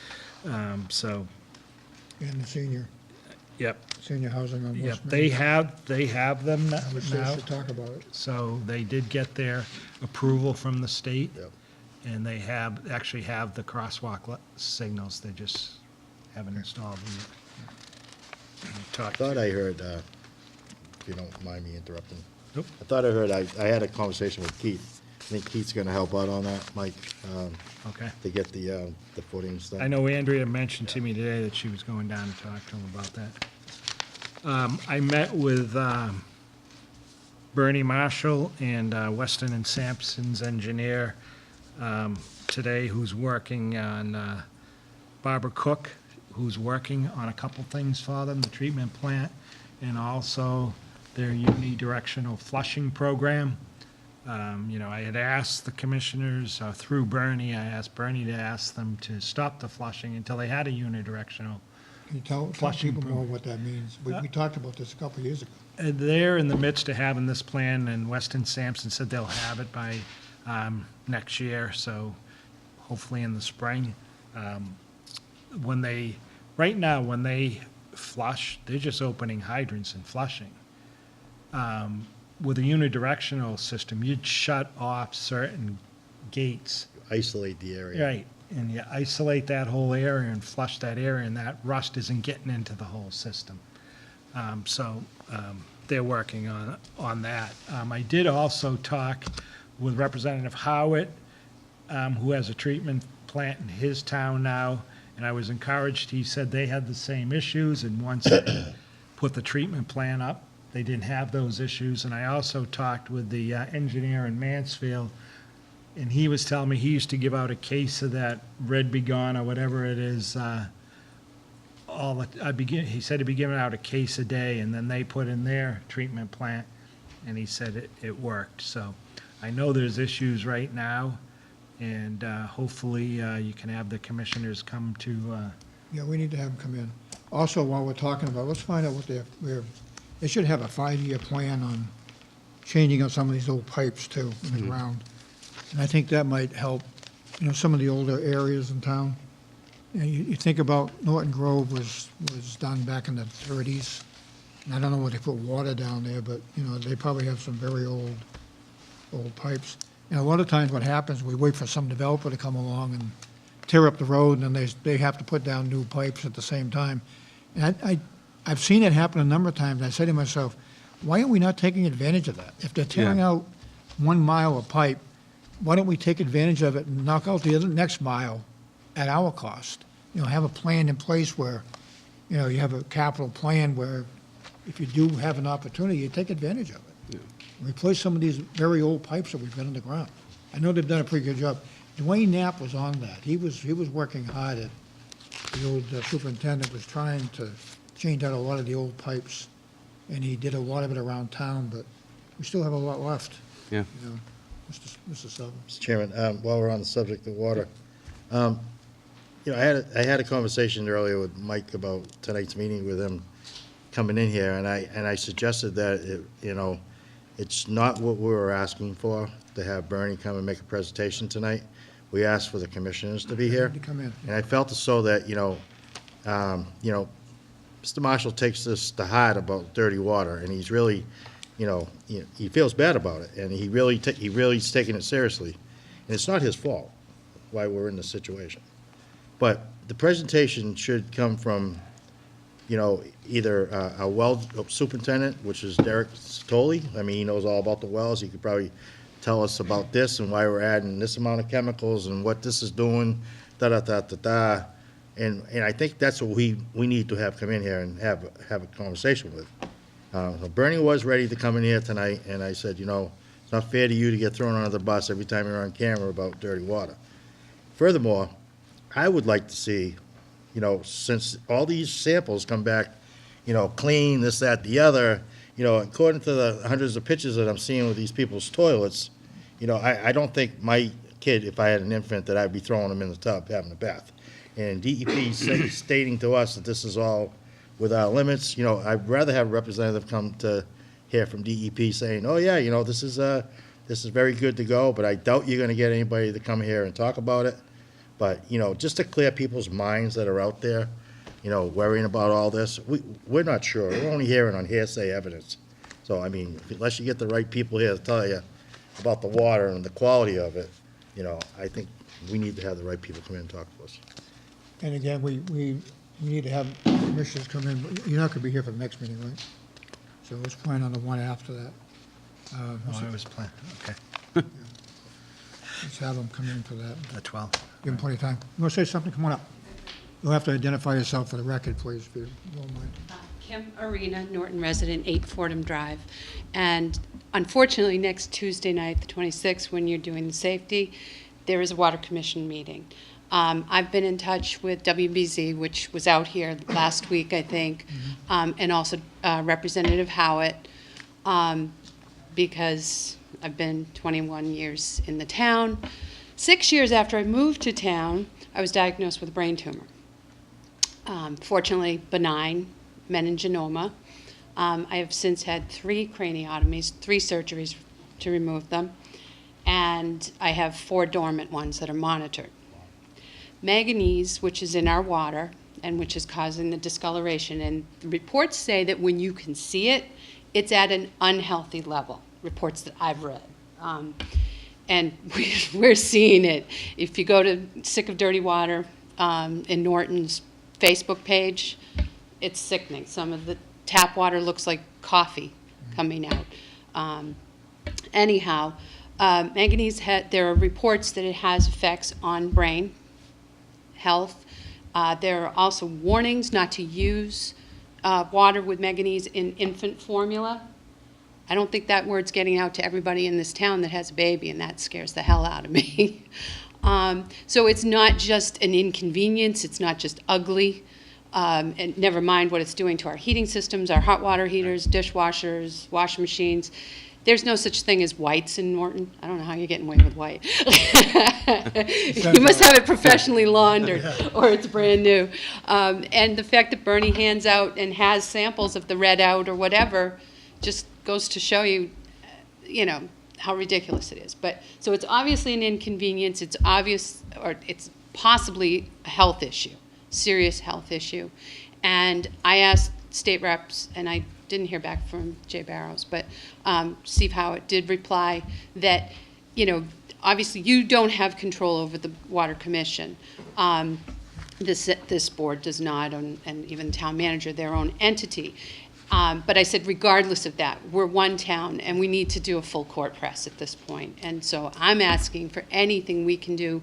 So, And the senior housing on yep, West Main. they have them Which they now. should talk about it. So they did get their approval from the state. Yep. And they actually have the crosswalk signals, they just haven't installed them yet. I thought I heard, if you don't mind me interrupting. Nope. I thought I heard, I had a conversation with Keith. I think Keith's gonna help out on that, Mike, Okay. to get the footings done. I know Andrea mentioned to me today that she was going down to talk to him about that. I met with Bernie Marshall and Weston and Sampson's engineer today, who's working on Barbara Cook, who's working on a couple things for them, the treatment plant, and also their unidirectional flushing program. I had asked the commissioners, through Bernie, I asked Bernie to ask them to stop the flushing until they had a unidirectional. Can you tell Flushing people more what that means? We talked about this a couple of years ago. They're in the midst of having this plan, and Weston Sampson said they'll have it by next year, so hopefully in the spring. Right now, when they flush, they're just opening hydrants and flushing. With a unidirectional system, you'd shut off certain gates. Isolate the area. Right, and you isolate that whole area and flush that area, and that rust isn't getting into the whole system. They're working on that. I did also talk with Representative Howitt, who has a treatment plant in his town now, and I was encouraged. He said they had the same issues, and once they put the treatment plant up, they didn't have those issues. And I also talked with the engineer in Mansfield, and he was telling me he used to give out a case of that Red Be Gone or whatever it is. He said he'd be giving out a case a day, and then they put in their treatment plant, and he said it worked. So I know there's issues right now, and hopefully you can have the commissioners come to. Yeah, we need to have them come in. Also, while we're talking about, let's find out what they should have a 5-year plan on changing out some of these old pipes too in the ground. And I think that might help, some of the older areas in town. You think about Norton Grove was done back in the 30s. And I don't know where they put water down there, but, they probably have some very old pipes. And a lot of times what happens, we wait for some developer to come along and tear up the road, and then they have to put down new pipes at the same time. And I've seen it happen a number of times. I say to myself, why are we not taking advantage of that? If they're tearing out 1 mile of pipe, why don't we take advantage of it and knock out the next mile at our cost? Have a plan in place where, you have a capital plan where if you do have an opportunity, you take advantage of it. Replace some of these very old pipes that we've got in the ground. I know they've done a pretty good job. Dwayne Knapp was on that. He was working hard at, the old superintendent was trying to change out a lot of the old pipes, and he did a lot of it around town, but we still have a lot left. Yeah. Mr. Sullivan. Mr. Chairman, while we're on the subject of water, I had a conversation earlier with Mike about tonight's meeting with him coming in here, and I suggested that, it's not what we were asking for, to have Bernie come and make a presentation tonight. We asked for the commissioners to be here. To come in. And I felt as though that, Mr. Marshall takes this to heart about dirty water, and he's really, he feels bad about it, and he really is taking it seriously. And it's not his fault why we're in this situation. But the presentation should come from, either a well superintendent, which is Derek Stoli. I mean, he knows all about the wells. He could probably tell us about this and why we're adding this amount of chemicals and what this is doing, da-da-da-da-da. And I think that's what we need to have come in here and have a conversation with. Bernie was ready to come in here tonight, and I said, it's not fair to you to get thrown under the bus every time you're on camera about dirty water. Furthermore, I would like to see, since all these samples come back, clean, this, that, the other, according to the hundreds of pictures that I'm seeing with these people's toilets, I don't think my kid, if I had an infant, that I'd be throwing him in the tub, having a bath. And DEP stating to us that this is all with our limits. You know, I'd rather have a representative come to hear from DEP saying, oh, yeah, you know, this is very good to go, but I doubt you're gonna get anybody to come here and talk about it. But, you know, just to clear people's minds that are out there, you know, worrying about all this, we're not sure. We're only hearing on hearsay evidence. So, I mean, unless you get the right people here to tell you about the water and the quality of it, you know, I think we need to have the right people come in and talk to us. And again, we need to have commissioners come in, but you're not gonna be here for the next meeting, right? So let's plan on the one after that. Oh, I was planning, okay. Let's have them come in for that. The 12th. Give them plenty of time. You wanna say something? Come on up. You'll have to identify yourself for the record, please, if you don't mind. Kim Arena, Norton resident, 8 Fordham Drive. And unfortunately, next Tuesday night, the 26th, when you're doing the safety, there is a Water Commission meeting. I've been in touch with WBZ, which was out here last week, I think, and also Representative Howitt, because I've been 21 years in the town. 6 years after I moved to town, I was diagnosed with a brain tumor. Fortunately, benign meningioma. I have since had 3 craniotomies, 3 surgeries to remove them, and I have 4 dormant ones that are monitored. Manganese, which is in our water and which is causing the discoloration, and the reports say that when you can see it, it's at an unhealthy level, reports that I've read. And we're seeing it. If you go to Sick of Dirty Water in Norton's Facebook page, it's sickening. Some of the tap water looks like coffee coming out. Anyhow, manganese, there are reports that it has effects on brain health. There are also warnings not to use water with manganese in infant formula. I don't think that word's getting out to everybody in this town that has a baby, and that scares the hell out of me. So it's not just an inconvenience, it's not just ugly, and never mind what it's doing to our heating systems, our hot water heaters, dishwashers, washing machines. There's no such thing as whites in Norton. I don't know how you're getting away with white. You must have it professionally laundered, or it's brand new. And the fact that Bernie hands out and has samples of the red out or whatever just goes to show you, you know, how ridiculous it is. But so it's obviously an inconvenience. It's obvious, or it's possibly a health issue, serious health issue. And I asked state reps, and I didn't hear back from Jay Barrows, but Steve Howitt did reply that, you know, obviously you don't have control over the Water Commission. This board does not, and even the town manager, their own entity. But I said, regardless of that, we're one town, and we need to do a full court press at this point. And so I'm asking for anything we can do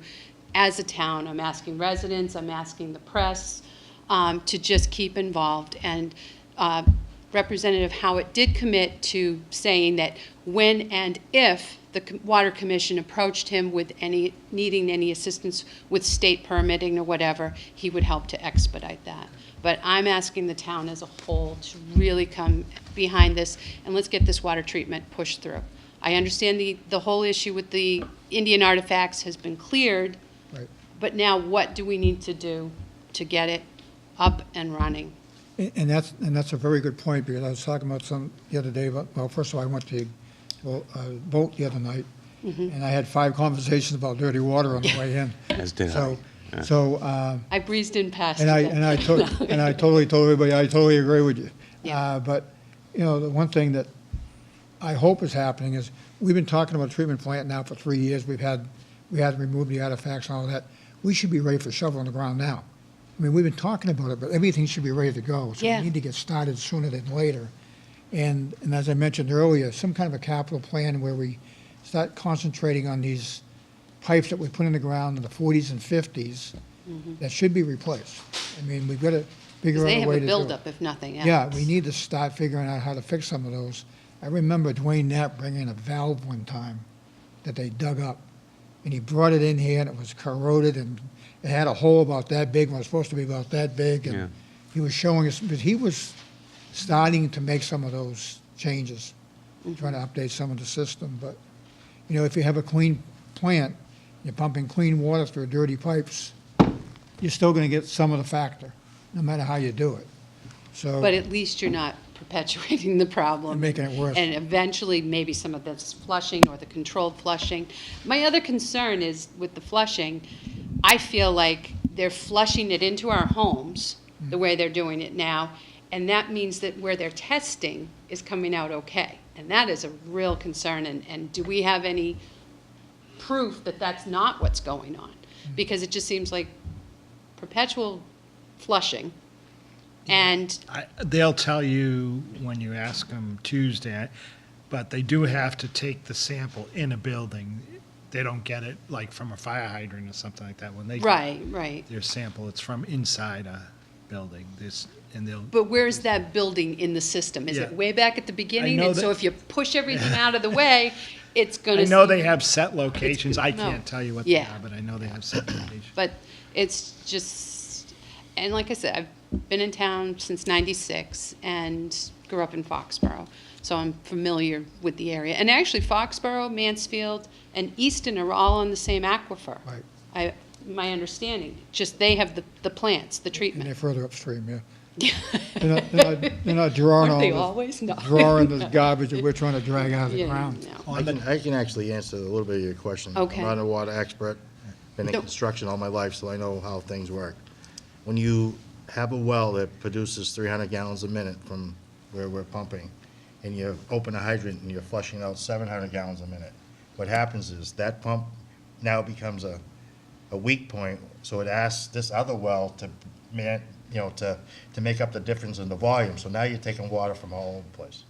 as a town. I'm asking residents, I'm asking the press to just keep involved. And Representative Howitt did commit to saying that when and if the Water Commission approached him with needing any assistance with state permitting or whatever, he would help to expedite that. But I'm asking the town as a whole to really come behind this, and let's get this water treatment pushed through. I understand the whole issue with the Indian artifacts has been cleared, right. But now what do we need to do to get it up and running? And that's a very good point, because I was talking about some the other day. Well, first of all, I went to vote the other night, and I had 5 conversations about dirty water on the way in. As did so, I. So I breezed in past. And I totally told everybody I totally agree with you. Yeah. But you know, the one thing that I hope is happening is we've been talking about a treatment plant now for 3 years. We had to remove the artifacts and all that. We should be ready for shovel on the ground now. I mean, we've been talking about it, but everything should be ready to go. So Yeah. we need to get started sooner than later. And as I mentioned earlier, some kind of a capital plan where we start concentrating on these pipes that we put in the ground in the 40s and 50s that should be replaced. I mean, we've got to figure out a way to do it. They have a buildup, if nothing else. Yeah, we need to start figuring out how to fix some of those. I remember Dwayne Knapp bringing a valve one time that they dug up, and he brought it in here, and it was corroded, and it had a hole about that big when it was supposed to be about that big, and he was showing us, but he was starting to make some of those changes, trying to update some of the system. But, you know, if you have a clean plant, you're pumping clean water through dirty pipes, you're still gonna get some of the factor, no matter how you do it. So, But at least you're not perpetuating the problem. And making it worse. And eventually, maybe some of this flushing or the controlled flushing. My other concern is with the flushing, I feel like they're flushing it into our homes the way they're doing it now, and that means that where they're testing is coming out okay. And that is a real concern, and do we have any proof that that's not what's going on? Because it just seems like perpetual flushing, and They'll tell you when you ask them Tuesday, but they do have to take the sample in a building. They don't get it like from a fire hydrant or something like that. When they right. get their sample, it's from inside a building. And they'll. But where's that building in the system? Is it Yeah. way back at the beginning? know And so that- if you push everything out of the way, it's going to. I know they have set locations. I no. can't tell you what they Yeah. are, but I know they have set locations. But it's just, and like I said, I've been in town since '96 and grew up in Foxborough, so I'm familiar with the area. And actually, Foxborough, Mansfield, and Easton are all on the same aquifer. Right. My understanding, just they have the plants, the and treatment. they're further upstream, yeah. They're not drawing Aren't they all always? this, No. drawing this garbage that we're trying to drag out of the Yeah, ground. no. I can actually answer a little bit of your question. Okay. I'm not a water expert, been in No. construction all my life, so I know how things work. When you have a well that produces 300 gallons a minute from where we're pumping, and you open a hydrant and you're flushing out 700 gallons a minute, what happens is that pump now becomes a weak point, so it asks this other well to to make up the difference in the volume. So now you're taking water from all over the place.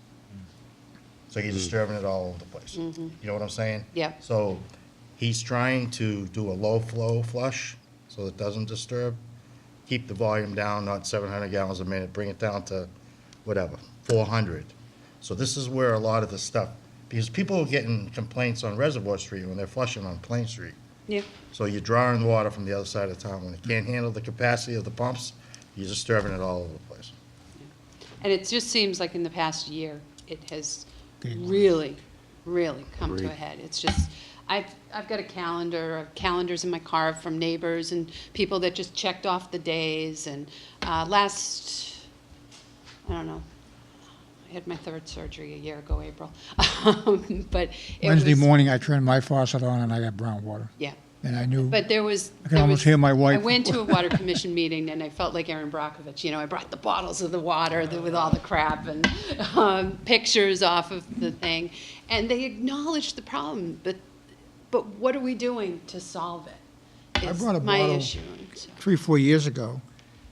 So you're disturbing it all over the place. You know what I'm saying? Yep. So he's trying to do a low flow flush so it doesn't disturb. Keep the volume down, not 700 gallons a minute, bring it down to whatever, 400. So this is where a lot of the stuff, because people are getting complaints on Reservoir Street when they're flushing on Plain Street. Yeah. So you're drawing water from the other side of town. When it can't handle the capacity of the pumps, you're disturbing it all over the place. And it just seems like in the past year, it has really, really come to a head. It's just, I've got a calendar, or calendars in my car from neighbors and people that just checked off the days. And last, I don't know, I had my third surgery a year ago, April. But it Wednesday was- morning, I turned my faucet on and I got brown water. Yeah. And I knew, But there was. I can there almost was- hear my wife. I went to a water commission meeting and I felt like Erin Brockovich. I brought the bottles of the water with all the crap and pictures off of the thing. And they acknowledged the problem, but what are we doing to solve it? I Is brought a my bottle issue. 3-4 years ago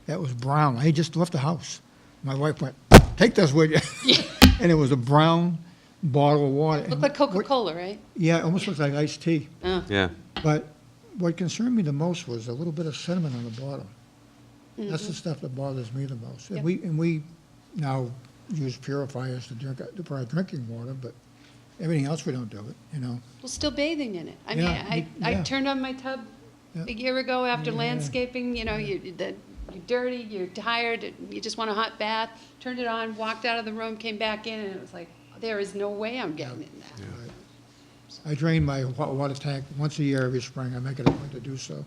that was brown. I just left the house. My wife went, "Take this with you." And it was a brown bottle of water. Looked like Coca-Cola, right? Yeah, it almost looked like iced tea. Oh. Yeah. But what concerned me the most was a little bit of sediment on the bottom. That's the stuff that bothers me the most. Yep. And we now use purifiers for our drinking water, but everything else we don't do it, Well, still bathing in it. I mean, Yeah, I yeah. turned on my tub Yeah. a year ago after Yeah. landscaping, you're dirty, you're tired, you just want a hot bath, turned it on, walked out of the room, came back in, and it was like, there is no way I'm getting in that. I drain my water tank once a year every spring. I make it a point to do so.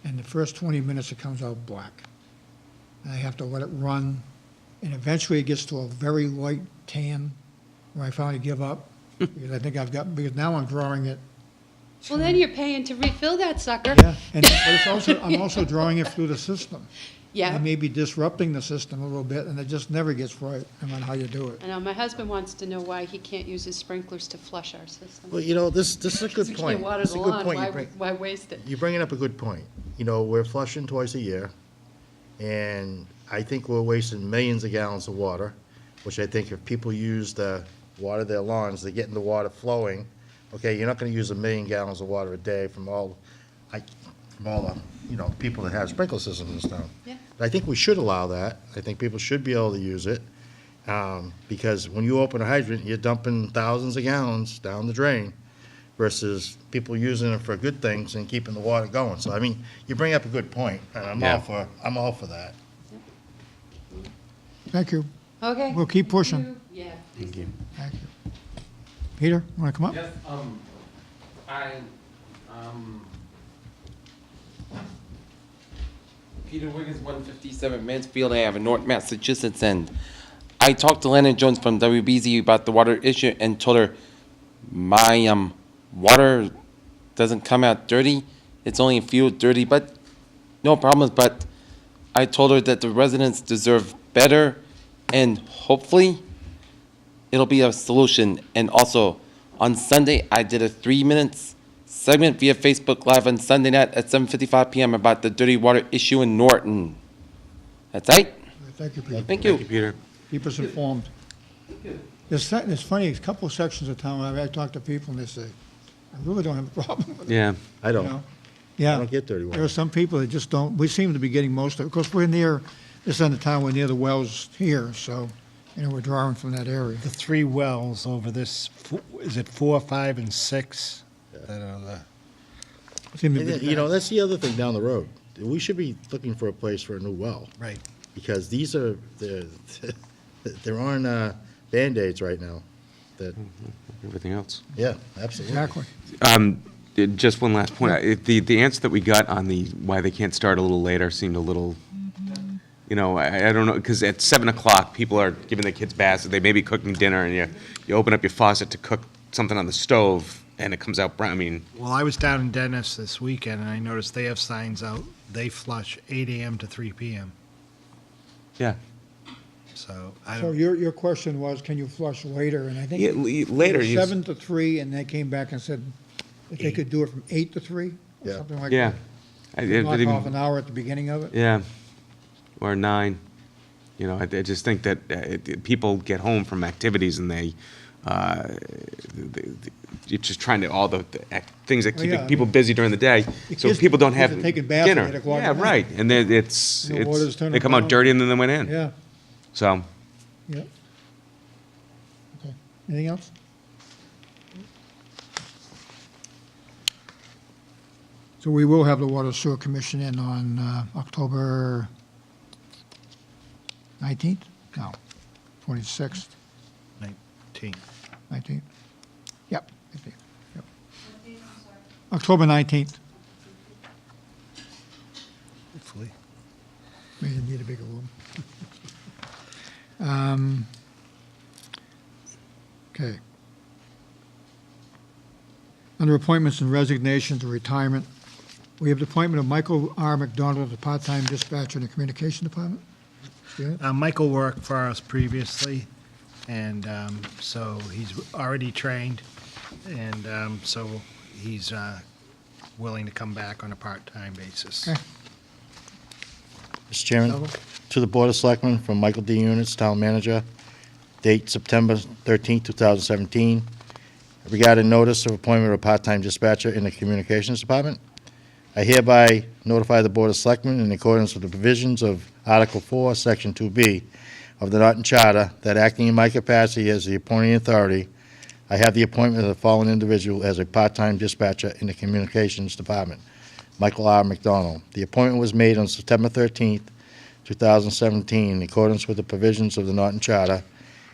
And the first 20 minutes, it comes out black. And I have to let it run, and eventually it gets to a very light tan, where I finally give up, because I think because now I'm drawing it. Well, then you're paying to refill that sucker. Yeah, but it's also, I'm also drawing it through the system. Yeah. I may be disrupting the system a little bit, and it just never gets right, no matter how you do it. I know, my husband wants to know why he can't use his sprinklers to flush our system. Well, this is a good We point. can't water It's the a good lawn, point you bring. why waste it? You're bringing up a good point. We're flushing twice a year, and I think we're wasting millions of gallons of water, which I think if people use to water their lawns, they're getting the water flowing. Okay, you're not gonna use 1 million gallons of water a day from all the, people that have sprinkler systems in this town. Yeah. But I think we should allow that. I think people should be able to use it, because when you open a hydrant, you're dumping thousands of gallons down the drain versus people using it for good things and keeping the water going. So, you bring up a good point, and I'm all for that. Thank you. Okay. We'll keep pushing. Yeah. Thank you. Thank you. Peter, want to come up? Yes, I Peter Wiggins, 157 Mansfield Ave, North Massachusetts, and I talked to Lennon Jones from WBZ about the water issue and told her my water doesn't come out dirty. It's only a few dirty, but no problems. But I told her that the residents deserve better, and hopefully it'll be a solution. And also, on Sunday, I did a 3 minutes segment via Facebook Live on Sunday night at 7:55 p.m. about the dirty water issue in Norton. That's right. Thank you, Peter. Thank you. Peter. Keep us informed. It's funny, a couple of sections of town, I talk to people and they say, I really don't have a problem with it. Yeah. I don't. You know? Yeah. I don't get dirty water. There are some people that just don't, we seem to be getting most of it. Of course, we're near, this end of town, we're near the wells here, so, we're drawing from that area. The 3 wells over this, is it 4, 5, and 6? That are the, Seem to And be then, that's the other thing down the road. We should be looking for a place for a new well. right. Because these are, they're on Band-Aids right now. That, Everything else. yeah, absolutely. Exactly. Just one last point. The answer that we got on why they can't start a little later seemed a little, I don't know, because at 7 o'clock, people are giving their kids baths, they may be cooking dinner, and you open up your faucet to cook something on the stove, and it comes out brown. I mean, Well, I was down in Dennis this weekend, and I noticed they have signs out, they flush 8 a.m. to 3 p.m. yeah. So I So don't, your question was, can you flush later? And I think. Yeah, later, it was you- 7 to 3, and they came back and said if they could do it from 8 to 3, or Yeah. something like Yeah. that. I Knock didn't- off an hour at the beginning of it. Yeah, or 9. I just think that people get home from activities and you're just trying to, all the things that keep yeah, I people mean, busy during the day, so kids- people don't kids have are taking baths at dinner. 8 o'clock Yeah, at night. right, and then The water's turning they come out brown. dirty and then they went in. Yeah, So, yeah. Okay, anything else? So we will have the Water Sewer Commission in on October 19th? No, 26th, 19. 19th? Yep, 19th, yep. October 19th. Hopefully. May need a bigger room. Okay. Under appointments and resignations and retirement, we have the appointment of Michael R. McDonald as a part-time dispatcher in the Communication Department. Yeah. Michael worked for us previously, and so he's already trained, and so he's willing to come back on a part-time basis. Okay. Mr. Chairman, to the Board of Selectmen from Michael D. Units, Town Manager, date September 13, 2017. Regarding notice of appointment of a part-time dispatcher in the Communications Department, I hereby notify the Board of Selectmen in accordance with the provisions of Article 4, Section 2B of the Norton Charter that acting in my capacity as the appointing authority, I have the appointment of the following individual as a part-time dispatcher in the Communications Department. Michael R. McDonald. The appointment was made on September 13th, 2017, in accordance with the provisions of the Norton Charter,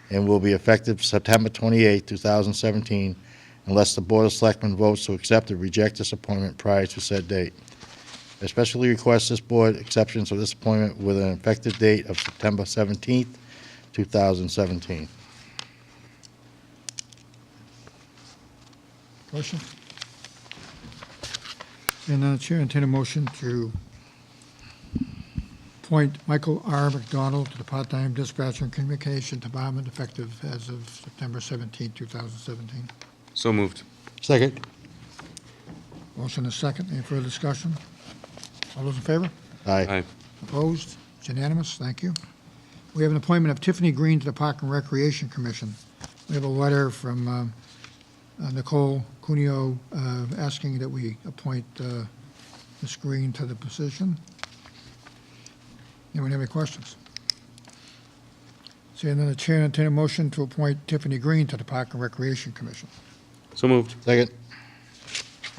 and will be effective September 28th, 2017, unless the Board of Selectmen votes to accept or reject this appointment prior to said date. I especially request this Board exceptions of this appointment with an effective date of September 17th, 2017. Question? And the Chair, entertain a motion to appoint Michael R. McDonald to the part-time dispatcher and communication department effective as of September 17, 2017. so moved. Second. Motion is second. Any further discussion? All those in favor? Aye. Opposed? It's unanimous. Thank you. We have an appointment of Tiffany Green to the Park and Recreation Commission. We have a letter from Nicole Cuneo asking that we appoint Ms. Green to the position. Anyone have any questions? Seeing none, the Chair entertain a motion to appoint Tiffany Green to the Park and Recreation Commission. So moved. Second.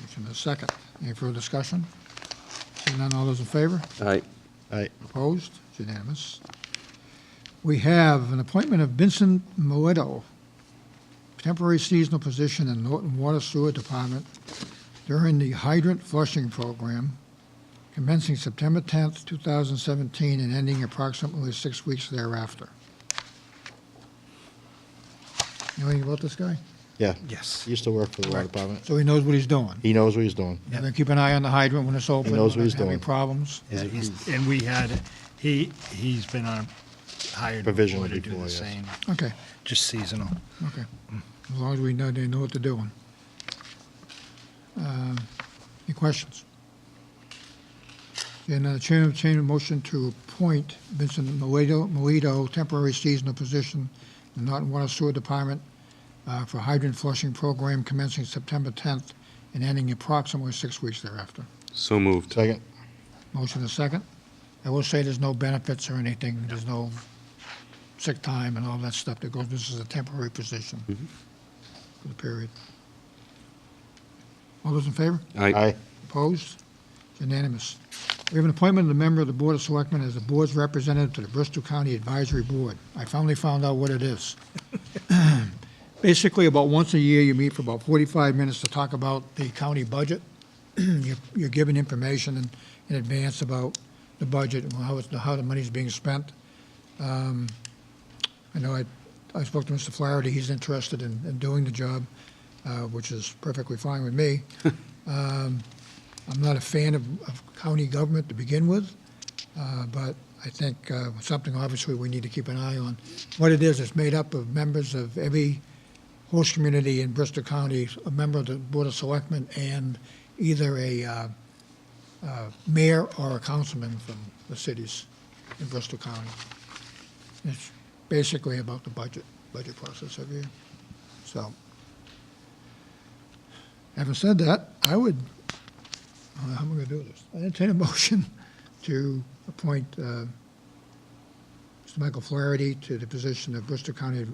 Motion is second. Any further discussion? Seeing none, all those in favor? Aye. Aye. Opposed? It's unanimous. We have an appointment of Vincent Moedo, temporary seasonal position in Norton Water Sewer Department during the hydrant flushing program, commencing September 10th, 2017, and ending approximately 6 weeks thereafter. You know anything about this guy? Yeah. Yes. He used to work for the water department. So he knows what he's doing. He knows what he's doing. And then keep an eye on the hydrant when it's open. He knows what he's Have any doing. problems? Yeah, and we had, he's been on, hired Provisional before to do before, the yes. same, Okay, just seasonal. okay. As long as we know, they know what they're doing. Any questions? And the chairman motion to appoint Vincent Molito, temporary seasonal position in the Norton Water Sewer Department for hydrant flushing program commencing September 10th and ending approximately 6 weeks thereafter. So moved. Second. Motion is second. I will say there's no benefits or anything. There's no sick time and all that stuff that goes. This is a temporary position for the period. All those in favor? Aye. Opposed? Unanimous. We have an appointment of a member of the Board of Selectmen as the board's representative to the Bristol County Advisory Board. I finally found out what it is. Basically, about once a year, you meet for about 45 minutes to talk about the county budget. You're given information in advance about the budget and how the money's being spent. I know I spoke to Mr. Flaherty. He's interested in doing the job, which is perfectly fine with me. I'm not a fan of county government to begin with, but I think something obviously we need to keep an eye on. What it is, it's made up of members of every host community in Bristol County, a member of the Board of Selectmen, and either a mayor or a councilman from the cities in Bristol County. It's basically about the budget process every year. So, having said that, I would, how am I going to do this? I entertain a motion to appoint Mr. Michael Flaherty to the position of Bristol County,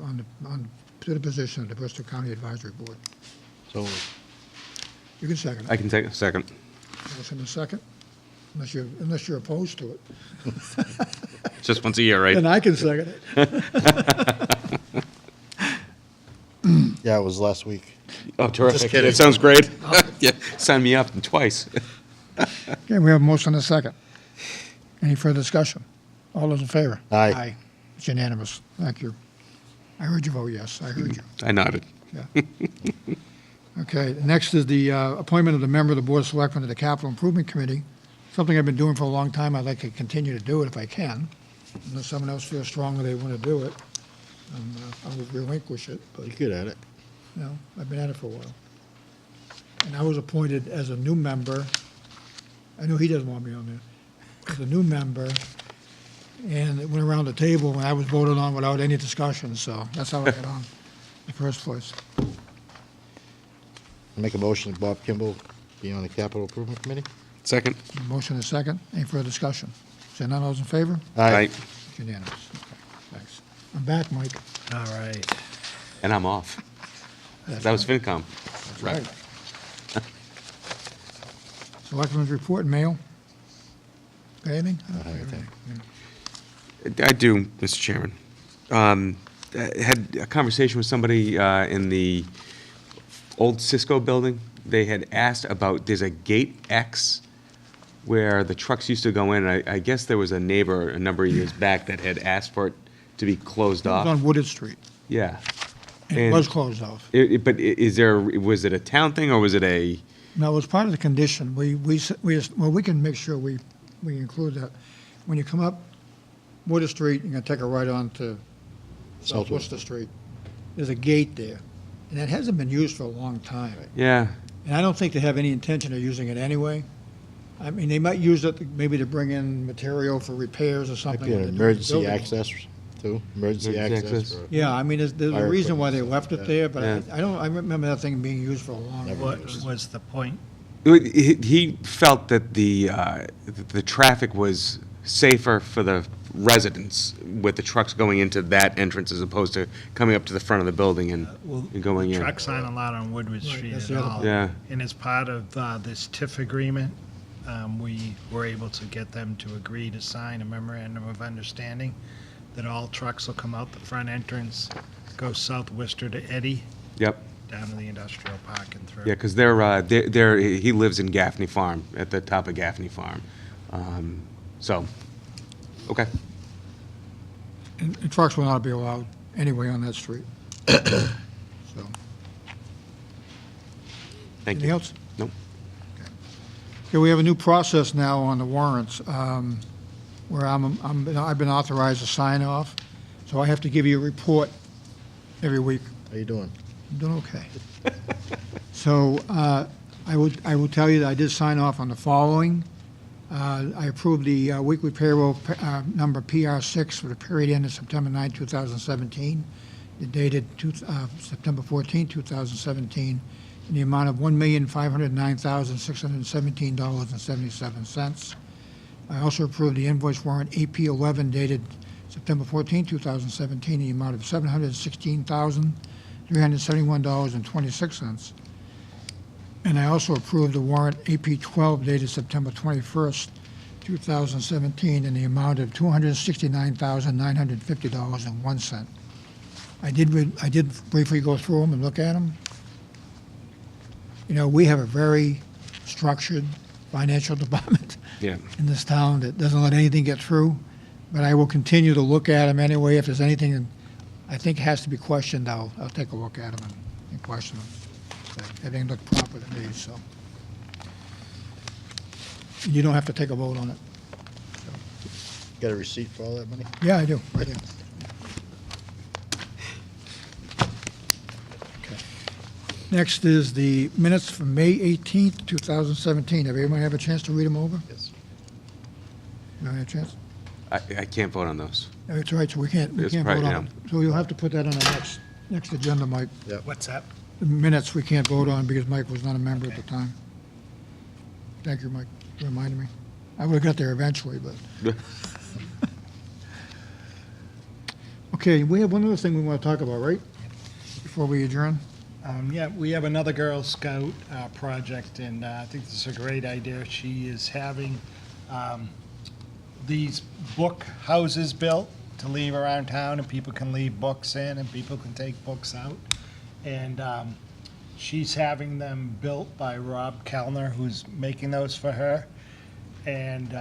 to the position of the Bristol County Advisory Board. So, You can second I it. can take a second. Motion is second, unless you're opposed to it. Just once a year, right? Then I can second it. yeah, it was last week. Oh, terrific. kidding. That sounds great. Yeah, sign me up twice. Okay, we have a motion and a second. Any further discussion? All those in favor? Aye. It's unanimous. Thank you. I heard you vote yes. I heard you. I nodded. Yeah. Okay, next is the appointment of the member of the Board of Selectmen to the Capital Improvement Committee. Something I've been doing for a long time. I'd like to continue to do it if I can. Unless someone else feels strongly they want to do it, I'll relinquish it. But, You're good at it. you know, I've been at it for a while. And I was appointed as a new member. I know he doesn't want me on there. As a new member, and it went around the table, and I was voted on without any discussion, so that's how I got on in the first place. Make a motion that Bob Kimball be on the Capital Improvement Committee. Second. Motion is second. Any further discussion? Say none, all those in favor? Aye. It's unanimous. Okay, thanks. I'm back, Mike. All right. And I'm off. That was FinCom. That's right. Selectmen's report, mail. Got anything? I do, Mr. Chairman. I had a conversation with somebody in the old Cisco building. They had asked about, there's a gate X where the trucks used to go in. I guess there was a neighbor a number of years back that had asked for it to be closed It was off. on Wooded Street. Yeah. And it was closed off. But was it a town thing or was it a? No, it was part of the condition. Well, we can make sure we include that. When you come up Wooded Street, you're going to take a right on to South Worcester Street. There's a gate there, and it hasn't been used for a long time. Yeah. And I don't think they have any intention of using it anyway. I mean, they might use it maybe to bring in material for repairs or Might something. be an when they're doing the emergency building. access, too. Emergency access. for- Yeah, I mean, there's a Fire reason why they equipment, left it there, but Yeah. I remember that thing being used for a long What time. was the point? He felt that the traffic was safer for the residents with the trucks going into that entrance as opposed to coming up to the front of the building and going in. Trucks aren't allowed on Woodward Street that's at the other all. part. Yeah. And as part of this TIF agreement, we were able to get them to agree to sign a memorandum of understanding that all trucks will come out the front entrance, go south Worcester to Eddy, Yep. down to the industrial park and through. Yeah, because he lives in Gaffney Farm, at the top of Gaffney Farm. So, okay. And trucks will not be allowed anyway on that street. So, Thank anything you. else? Nope. Okay, we have a new process now on the warrants, where I've been authorized to sign off, so I have to give you a report every week. How you doing? I'm doing okay. So, I will tell you that I did sign off on the following. I approved the weekly payroll number PR6 for the period ended September 9, 2017, dated September 14, 2017, in the amount of $1,509,617.77. I also approved the invoice warrant AP11 dated September 14, 2017, in the amount of $716,371.26. And I also approved the warrant AP12 dated September 21st, 2017, in the amount of $269,950.01. I did briefly go through them and look at them. You know, we have a very structured financial department Yeah. in this town that doesn't let anything get through, but I will continue to look at them anyway. If there's anything that I think has to be questioned, I'll take a look at them and question them. Everything looked proper to me, so. And you don't have to take a vote on it. Got a receipt for all that money? Yeah, I do, right here. Okay. Next is the minutes from May 18th, 2017. Everyone have a chance to read them over? Yes. You have a chance? I can't vote on those. That's right, so we can't It's vote right, on yeah. them. So you'll have to put that on the next agenda, Mike. Yep. What's that? The minutes we can't vote on because Mike was not a member at the time. Thank you, Mike, for reminding me. I would have got there eventually, but. Okay, we have one other thing we want to talk about, right? Before we adjourn? Yeah, we have another Girl Scout project, and I think this is a great idea. She is having these book houses built to leave around town, and people can leave books in, and people can take books out. And she's having them built by Rob Kellner, who's making those for her. And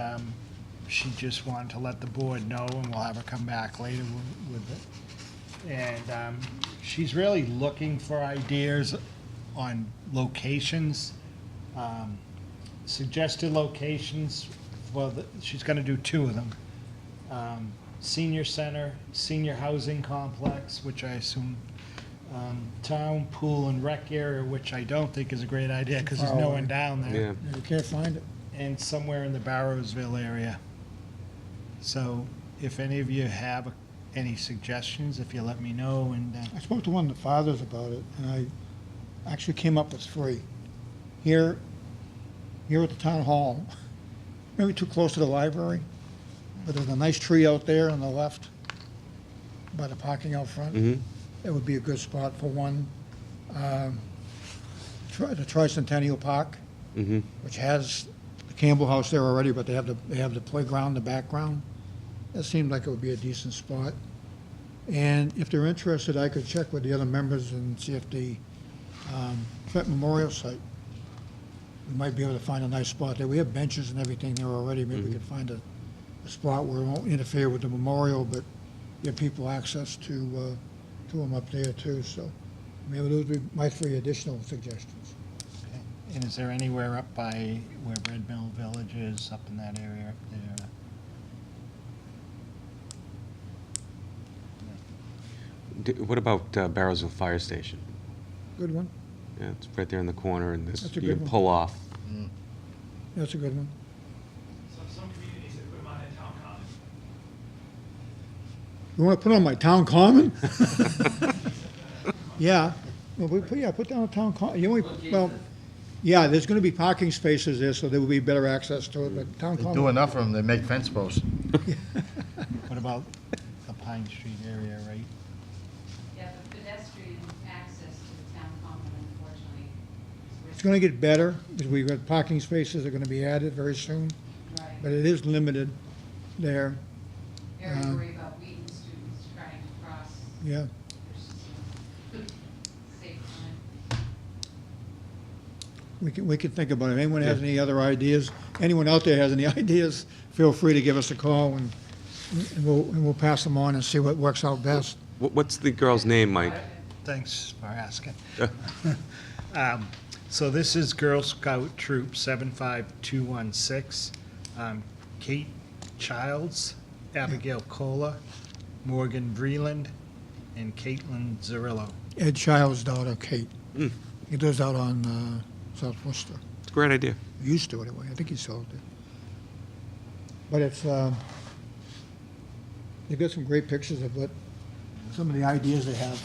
she just wanted to let the board know, and we'll have her come back later with it. And she's really looking for ideas on locations, suggested locations. Well, she's going to do two of them. Senior center, senior housing complex, which I assume town, pool, and rec area, which I don't think is a great idea because there's no one down there. Yeah. You can't find it. And somewhere in the Barrowsville area. So if any of you have any suggestions, if you let me know, and I spoke to one of the fathers about it, and I actually came up with three. Here at the town hall, maybe too close to the library, but there's a nice tree out there on the left by the parking out front. Mm-hmm. That would be a good spot for one. The Tricentennial Park, Mm-hmm. which has the Campbell House there already, but they have the playground in the background. That seemed like it would be a decent spot. And if they're interested, I could check with the other members and see if the Trent Memorial site, we might be able to find a nice spot there. We have benches and everything there already. Maybe we could find a spot where it won't interfere with the memorial, but give people access to them up there too. So maybe those would be my three additional suggestions. and is there anywhere up by where Red Mill Village is, up in that area up there? What about Barrowsville Fire Station? Good one. Yeah, it's right there in the corner, and this, That's a you good can one. pull off. That's a good one. Some communities have put them on their town common. You want to put on my town common? Yeah. Well, put down a town common. Well, yeah, there's going to be parking spaces there, so there will be better access to it, but town They common. do enough of them, they make fence posts. What about the Pine Street area, right? Yeah, the pedestrian access to the town common, unfortunately, is It's going to get better, because we've got parking spaces that are going to be added very soon, right. but it is limited there. Very worried about Wheaton students trying to cross. Yeah. There's some safe time. We can think about it. If anyone has any other ideas, anyone out there has any ideas, feel free to give us a call, and we'll pass them on and see what works out best. What's the girl's name, Mike? Thanks for asking. So this is Girl Scout Troop 75216. Kate Childs, Abigail Kohler, Morgan Vreeland, and Caitlin Zarillo. Ed Child's daughter, Kate. He lives out on South Worcester. It's a great idea. He used to, anyway. I think he sold it. But it's, they've got some great pictures of what, some of the ideas they have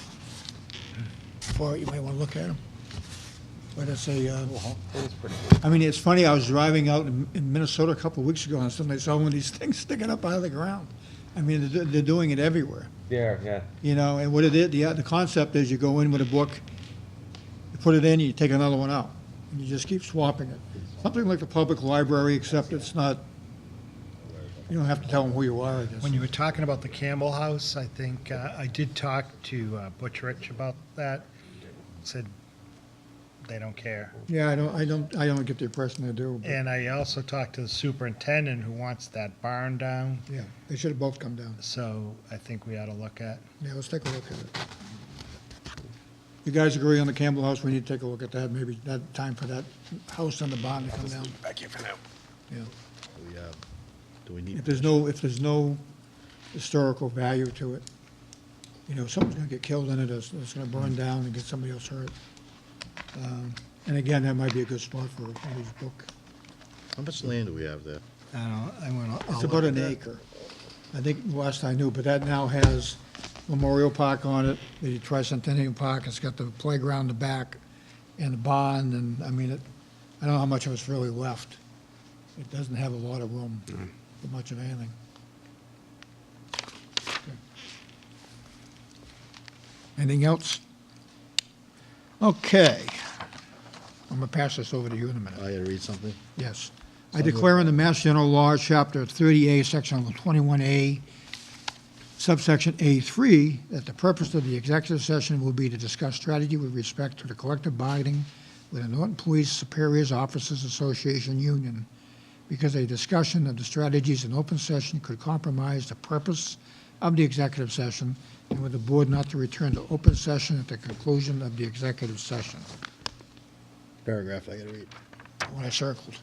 for it. You might want to look at them. But it's a, I mean, it's funny, I was driving out in Minnesota a couple of weeks ago, and suddenly I saw one of these things sticking up out of the ground. I mean, they're doing it everywhere. Yeah. You know, and what it is, the concept is you go in with a book, you put it in, you take another one out, and you just keep swapping it. Something like the public library, except it's not, you don't have to tell them who you are, I guess. When you were talking about the Campbell House, I think I did talk to Butch Rich about that. Said they don't care. Yeah, I don't get the impression they do. But And I also talked to the superintendent who wants that barn down. yeah, they should have both come down. So I think we ought to look at. Yeah, let's take a look at it. You guys agree on the Campbell House? We need to take a look at that. Maybe that time for that house on the barn to come down. Back here for now. Yeah. Do we need? If there's no historical value to it, you know, someone's gonna get killed in it, it's gonna burn down and get somebody else hurt. And again, that might be a good spot for his book. How much land do we have there? It's about an acre. I think last I knew, but that now has Memorial Park on it, the Tricentennial Park, it's got the playground in the back, and the barn, and, I mean, I don't know how much of it's really left. It doesn't have a lot of room for much of anything. Anything else? Okay. I'm gonna pass this over to you in a minute. I gotta read something? Yes. I declare in the Mass General Laws, Chapter 30A, Section 21A, subsection A3, that the purpose of the executive session will be to discuss strategy with respect to the collective bargaining with the Norton Police Superiors Officers Association Union, because a discussion of the strategies in open session could compromise the purpose of the executive session, and with the board not to return to open session at the conclusion of the executive session. Paragraph I gotta read. What I circled.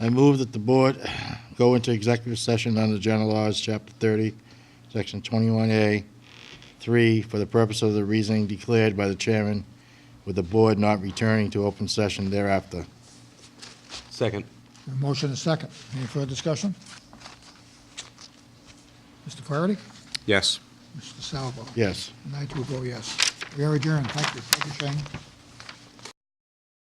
I move that the board go into executive session under General Laws, Chapter 30, Section 21A, 3, for the purpose of the reasoning declared by the chairman, with the board not returning to open session thereafter. Second. A motion and a second. Any further discussion? Mr. Flaherty? Yes. Mr. Salvo? Yes. And I too vote yes. We are adjourned. Thank you. Thank you, Shane.